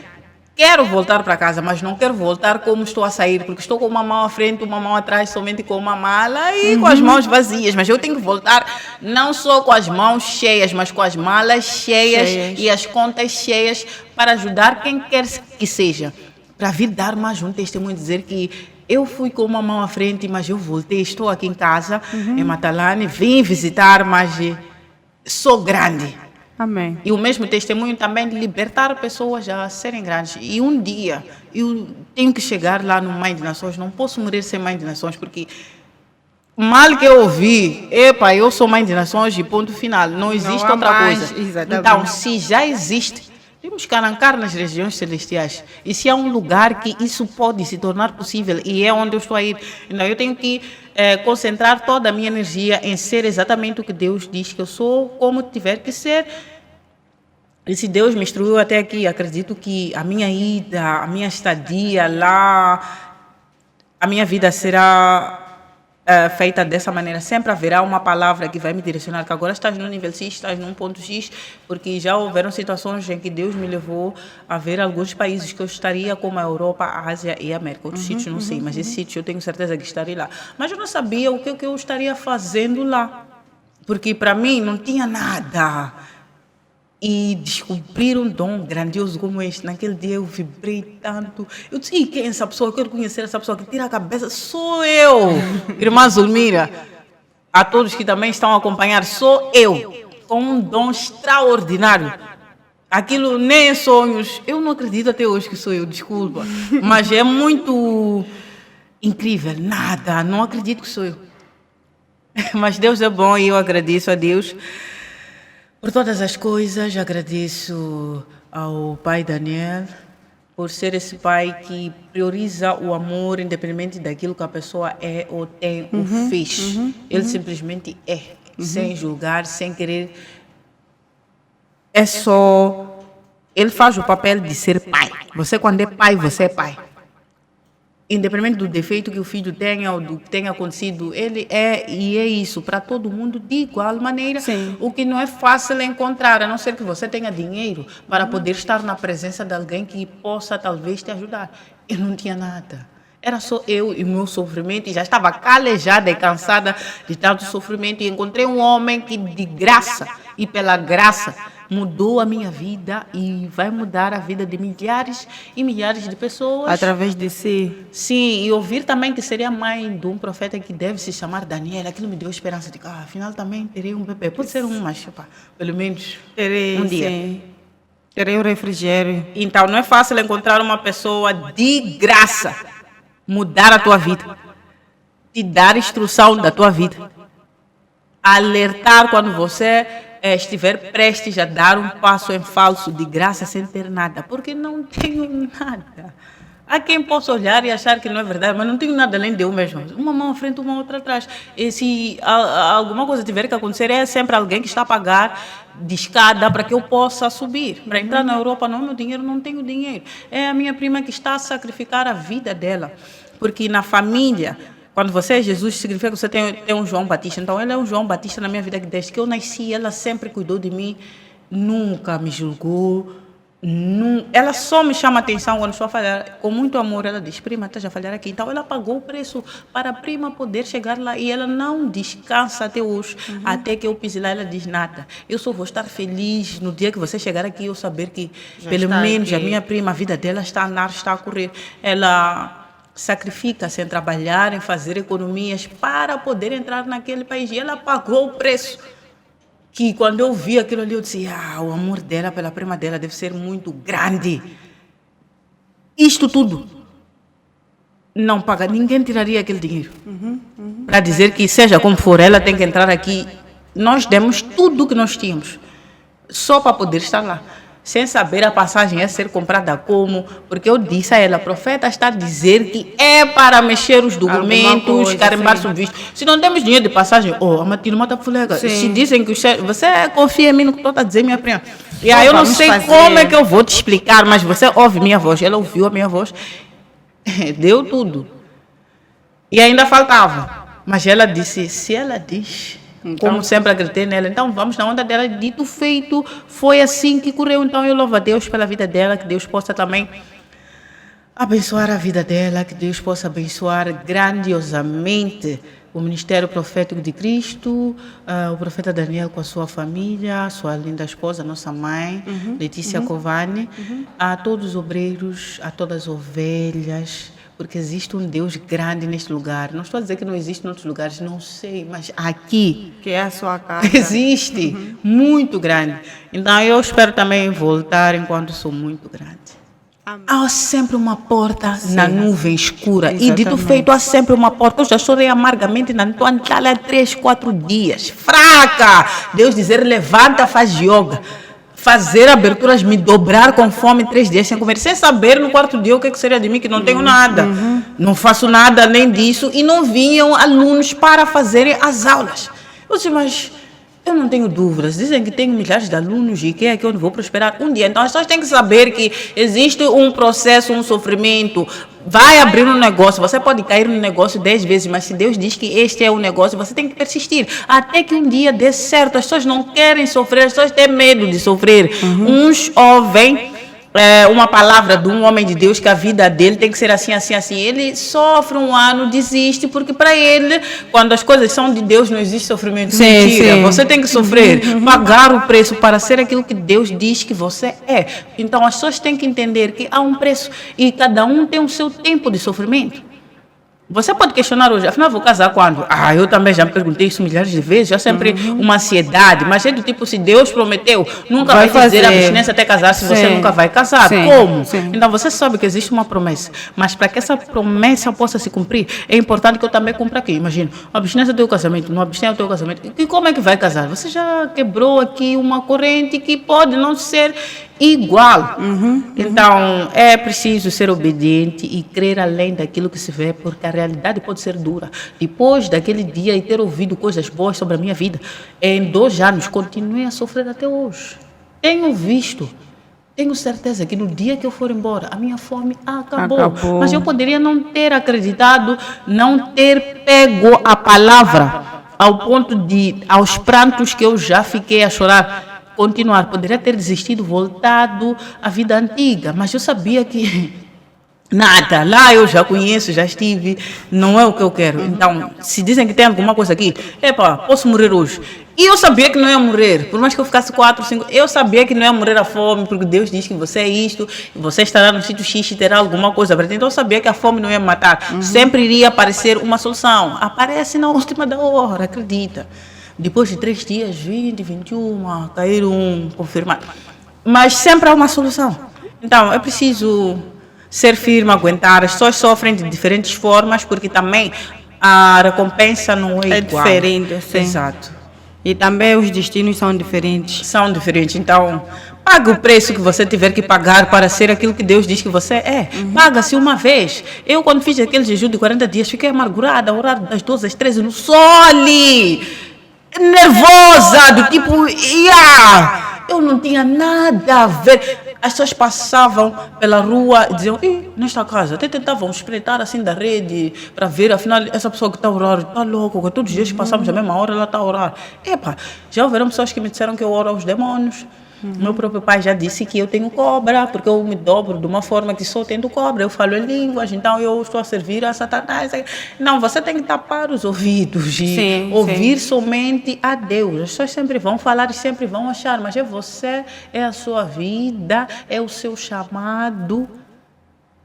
Quero voltar para casa, mas não quero voltar como estou a sair, porque estou com uma mão à frente, uma mão atrás, somente com uma mala e com as mãos vazias. Mas eu tenho que voltar não só com as mãos cheias, mas com as malas cheias. E as contas cheias para ajudar quem quer que seja. Para vir dar mais um testemunho, dizer que eu fui com uma mão à frente, mas eu voltei, estou aqui em casa, em Matalane, vim visitar, mas sou grande. Amém. E o mesmo testemunho também de libertar pessoas a serem grandes. E um dia eu tenho que chegar lá no Mãe de Nações, não posso morrer sem Mãe de Nações, porque mal que eu ouvi, epa, eu sou Mãe de Nações e ponto final, não existe há outra mais, coisa. exatamente. Então, se já existe, temos que arrancar nas regiões celestiais. E se há um lugar que isso pode se tornar possível, e é onde eu estou a ir, então eu tenho que concentrar toda a minha energia em ser exatamente o que Deus diz que eu sou, como tiver que ser. E se Deus me instruiu até aqui, acredito que a minha ida, a minha estadia lá, a minha vida será feita dessa maneira. Sempre haverá uma palavra que vai me direcionar, que agora estás no nível X, estás num ponto X, porque já houveram situações em que Deus me levou a ver alguns países que eu estaria, como a Europa, a Ásia e a América. Outros sítios não sei, mas esse sítio eu tenho certeza que estarei lá. Mas eu não sabia o que eu estaria fazendo lá, porque para mim não tinha nada. E descobrir um dom grandioso como este, naquele dia eu vibrei tanto. Eu disse, e quem é essa pessoa? Eu quero conhecer essa pessoa que tira a cabeça. Sou eu, irmã Zulmira. A todos que também estão a acompanhar, sou eu, com um dom extraordinário. Aquilo nem é sonhos. Eu não acredito até hoje que sou eu, desculpa. Mas é muito incrível, nada, não acredito que sou eu. Mas Deus é bom e eu agradeço a Deus por todas as coisas. Agradeço ao pai Daniel por ser esse pai que prioriza o amor independente daquilo que a pessoa é ou tem ou fez. Ele simplesmente é, sem julgar, sem querer. É só... Ele faz o papel de ser pai. Você, quando é pai, você é pai. Independente do defeito que o filho tenha ou do que tenha acontecido, ele é, e é isso, para todo mundo de igual maneira. Sim. O que não é fácil encontrar, a não ser que você tenha dinheiro para poder estar na presença de alguém que possa talvez te ajudar. Eu não tinha nada. Era só eu e o meu sofrimento, e já estava calejada e cansada de tanto sofrimento, e encontrei um homem que de graça e pela graça mudou a minha vida e vai mudar a vida de milhares e milhares de pessoas. Através de si. Sim, e ouvir também que seria mãe de um profeta que deve se chamar Daniel, aquilo me deu esperança de que afinal também terei um bebê. Pode ser um, mas pelo menos Terei, um dia. sim. Terei o refrigério. Então não é fácil encontrar uma pessoa de graça, mudar a tua vida, te dar instrução da tua vida, alertar quando você estiver prestes a dar um passo em falso de graça sem ter nada, porque não tenho nada. Há quem possa olhar e achar que não é verdade, mas não tenho nada além de eu mesmo. Uma mão à frente, uma outra atrás. E se alguma coisa tiver que acontecer, é sempre alguém que está a pagar de escada para que eu possa subir. Para entrar na Europa, não, meu dinheiro, não tenho dinheiro. É a minha prima que está a sacrificar a vida dela. Porque na família, quando você é Jesus, significa que você tem um João Batista. Então, ele é um João Batista na minha vida, que desde que eu nasci, ela sempre cuidou de mim, nunca me julgou. Ela só me chama a atenção quando estou a falhar. Com muito amor, ela diz, prima, estás a falhar aqui. Então, ela pagou o preço para a prima poder chegar lá. E ela não descansa até hoje, até que eu pise lá. Ela diz, nada, eu só vou estar feliz no dia que você chegar aqui, eu saber que, já pelo menos, aqui. a minha prima, a vida dela está a andar, está a correr. Ela sacrifica-se em trabalhar, em fazer economias para poder entrar naquele país. E ela pagou o preço. Que quando eu vi aquilo ali, eu disse, o amor dela pela prima dela deve ser muito grande. Isto tudo não paga, ninguém tiraria aquele dinheiro. Para dizer que, seja como for, ela tem que entrar aqui. Nós demos tudo o que nós tínhamos, só para poder estar lá. sem saber a passagem ia ser comprada como, porque eu disse a ela, profeta está a dizer que é para mexer os documentos, coisa, carimbar sim. o visto. Se não temos dinheiro de passagem, a Matilde mata fulega. Sim. Se dizem que você confia em mim no que estou a dizer, minha prima. E aí eu não Vamos sei fazer. como é que eu vou te explicar, mas você ouve minha voz. Ela ouviu a minha voz, deu tudo. E ainda faltava. Mas ela disse, se ela diz, Então, como sempre acreditei nela, então vamos na onda dela, dito feito, foi assim que correu. Então eu louvo a Deus pela vida dela, que Deus possa também abençoar a vida dela, que Deus possa abençoar grandiosamente o ministério profético de Cristo, o profeta Daniel com a sua família, sua linda esposa, nossa mãe, Letícia Covani, a todos os obreiros, a todas as ovelhas, porque existe um Deus grande neste lugar. Não estou a dizer que não existe em outros lugares, não sei, mas aqui que é a sua casa. existe, muito grande. Então eu espero também voltar enquanto sou muito grande. Há sempre uma porta na nuvem escura. E dito Exatamente. feito, há sempre uma porta. Eu já chorei amargamente na tua Antália há 3, 4 dias. Fraca! Deus dizer, levanta, faz yoga. Fazer aberturas, me dobrar com fome 3 dias sem comer. Sem saber no 4º dia o que seria de mim, que não tenho nada. Não faço nada além disso. E não vinham alunos para fazerem as aulas. Eu disse, mas eu não tenho dúvidas. Dizem que tenho milhares de alunos e que é aqui onde vou prosperar um dia. Então as pessoas têm que saber que existe um processo, um sofrimento. Vai abrir um negócio. Você pode cair no negócio 10 vezes, mas se Deus diz que este é o negócio, você tem que persistir. Até que um dia dê certo. As pessoas não querem sofrer, as pessoas têm medo de sofrer. Uns ouvem uma palavra de um homem de Deus que a vida dele tem que ser assim, assim, assim. Ele sofre um ano, desiste, porque para ele, quando as coisas são de Deus, não existe sofrimento. Sim, Mentira. sim. Você tem que sofrer, pagar o preço para ser aquilo que Deus diz que você é. Então as pessoas têm que entender que há um preço e cada um tem o seu tempo de sofrimento. Você pode questionar hoje, afinal vou casar quando? Eu também já me perguntei isso milhares de vezes, já sempre uma ansiedade, mas é do tipo, se Deus prometeu, nunca vai dizer fazer. abstinência até casar se você Sim. nunca vai casar. Sim. Como? Sim. Então você sabe que existe uma promessa, mas para que essa promessa possa se cumprir, é importante que eu também cumpra aqui. Imagina, abstinência do teu casamento, não abstenha do teu casamento. E como é que vai casar? Você já quebrou aqui uma corrente que pode não ser igual. Então, é preciso ser obediente e crer além daquilo que se vê, porque a realidade pode ser dura. Depois daquele dia e ter ouvido coisas boas sobre a minha vida, em 2 anos, continuei a sofrer até hoje. Tenho visto, tenho certeza que no dia que eu for embora, a minha fome acabou. Mas eu poderia não ter acreditado, não ter pego a palavra ao ponto de, aos prantos que eu já fiquei a chorar, continuar. Poderia ter desistido, voltado à vida antiga, mas eu sabia que nada, lá eu já conheço, já estive, não é o que eu quero. Então, se dizem que tem alguma coisa aqui, posso morrer hoje. E eu sabia que não ia morrer, por mais que eu ficasse 4, 5, eu sabia que não ia morrer a fome, porque Deus diz que você é isto, você estará no sítio X e terá alguma coisa para ti. Então eu sabia que a fome não ia me matar, sempre iria aparecer uma solução. Aparece na última da hora, acredita. Depois de 3 dias, 20, 21, caíram confirmado. Mas sempre há uma solução. Então, é preciso ser firme, aguentar. As pessoas sofrem de diferentes formas, porque também a recompensa não é igual. diferente, sim. Exato. E também os destinos são diferentes. São diferentes. Então, pague o preço que você tiver que pagar para ser aquilo que Deus diz que você é. Paga-se uma vez. Eu, quando fiz aquele jejum de 40 dias, fiquei amargurada, a orar das 12 às 13 no sole. Nervosa, do tipo, eu não tinha nada a ver. As pessoas passavam pela rua e diziam, nesta casa, até tentavam espreitar assim da rede para ver, afinal, essa pessoa que está a orar, está louco, todos os dias que passamos a mesma hora, ela está a orar. Já houveram pessoas que me disseram que eu oro aos demônios. Meu próprio pai já disse que eu tenho cobra, porque eu me dobro de uma forma que só tendo cobra. Eu falo em línguas, então eu estou a servir a Satanás. Não, você tem que tapar os ouvidos e ouvir somente a Deus. As pessoas sempre vão falar e sempre vão achar, mas é você, é a sua vida, é o seu chamado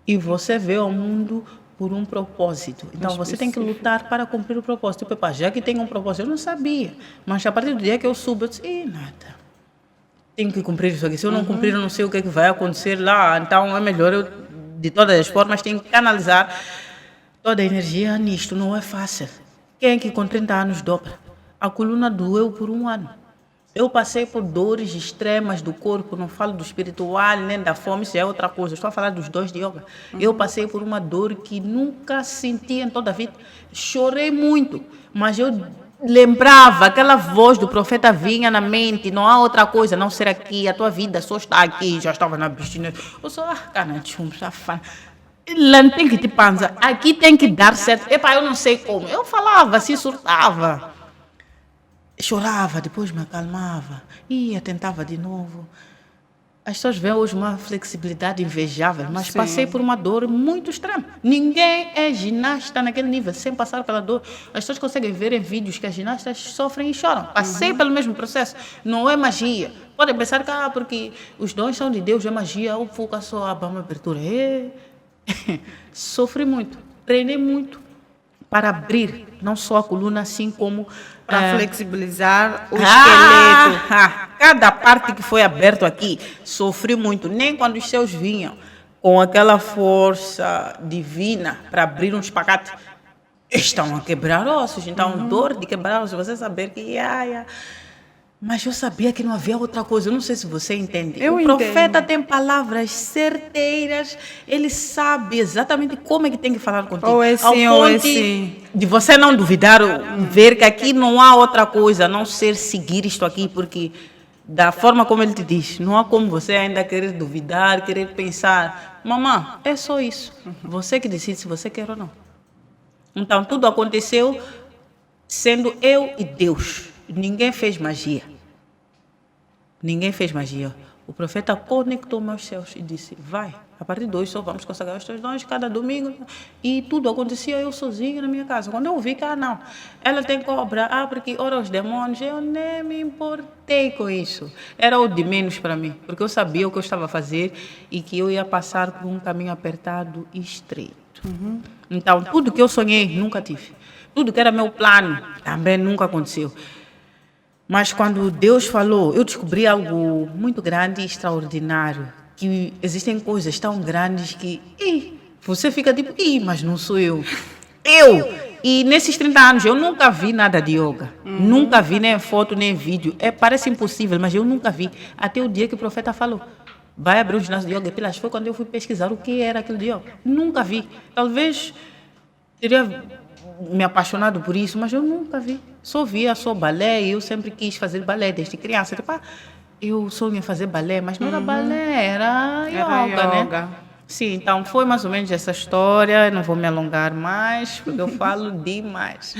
e você vê o mundo por um propósito. Então você tem que lutar para cumprir o propósito. Já que tem um propósito, eu não sabia, mas a partir do dia que eu subo, eu disse, nada. Tenho que cumprir isso aqui. Se eu não cumprir, eu não sei o que, é que vai acontecer lá. Então, é melhor eu, de todas as formas, tenho que canalizar toda a energia nisto. Não é fácil. Quem é que com 30 anos dobra? A coluna doeu por 1 ano. Eu passei por dores extremas do corpo, não falo do espiritual nem da fome, isso é outra coisa. Estou a falar dos dois de yoga. Eu passei por uma dor que nunca senti em toda a vida. Chorei muito, mas eu lembrava, aquela voz do profeta vinha na mente, não há outra coisa, não ser aqui, a tua vida só está aqui. Já estava na piscina. Eu só, canachum, safado. Lá não tem que te panza, aqui tem que dar certo. Epá, eu não sei como. Eu falava, se surtava. Chorava, depois me acalmava, ia, tentava de novo. As pessoas veem hoje uma flexibilidade invejável, mas Sim. passei por uma dor muito extrema. Ninguém é ginasta naquele nível, sem passar pela dor. As pessoas conseguem ver em vídeos que as ginastas sofrem e choram. Passei pelo mesmo processo. Não é magia. Podem pensar que, porque os dons são de Deus, é magia, ou foca só a uma abertura. Sofri muito, treinei muito para abrir, não só a coluna, assim como Para flexibilizar o esqueleto. cada parte que foi aberto aqui, sofri muito. Nem quando os céus vinham com aquela força divina para abrir um espacate, estão a quebrar ossos. Então, dor de quebrar ossos, você saber que... Mas eu sabia que não havia outra coisa. Eu não sei se você entende. Eu O profeta entendo. tem palavras certeiras. Ele sabe exatamente como é que tem que falar contigo. Ou é Ao sim, ou é ponto sim. de você não duvidar, ver que aqui não há outra coisa, a não ser seguir isto aqui, porque da forma como ele te diz, não há como você ainda querer duvidar, querer pensar. Mamã, é só isso. Você que decide se você quer ou não. Então, tudo aconteceu sendo eu e Deus. Ninguém fez magia. Ninguém fez magia. O profeta conectou-me aos céus e disse, vai, a partir de hoje só vamos consagrar os teus dons cada domingo. E tudo acontecia eu sozinha na minha casa. Quando eu vi que, não, ela tem cobra, porque ora os demônios, eu nem me importei com isso. Era o de menos para mim, porque eu sabia o que eu estava a fazer e que eu ia passar por um caminho apertado e estreito. Então, tudo que eu sonhei, nunca tive. Tudo que era meu plano, também nunca aconteceu. Mas quando Deus falou, eu descobri algo muito grande e extraordinário. Que existem coisas tão grandes que você fica tipo, mas não sou eu. Eu! E nesses 30 anos eu nunca vi nada de yoga. Nunca vi nem foto, nem vídeo. Parece impossível, mas eu nunca vi. Até o dia que o profeta falou. Vai abrir um ginásio de yoga. Pilas, foi quando eu fui pesquisar o que era aquilo de yoga. Nunca vi. Talvez teria me apaixonado por isso, mas eu nunca vi. Só via só balé e eu sempre quis fazer balé desde criança. Tipo, eu sonho em fazer balé, mas não era balé, era yoga, né? Sim, então foi mais ou menos essa história. Eu não vou me alongar mais, porque eu falo demais.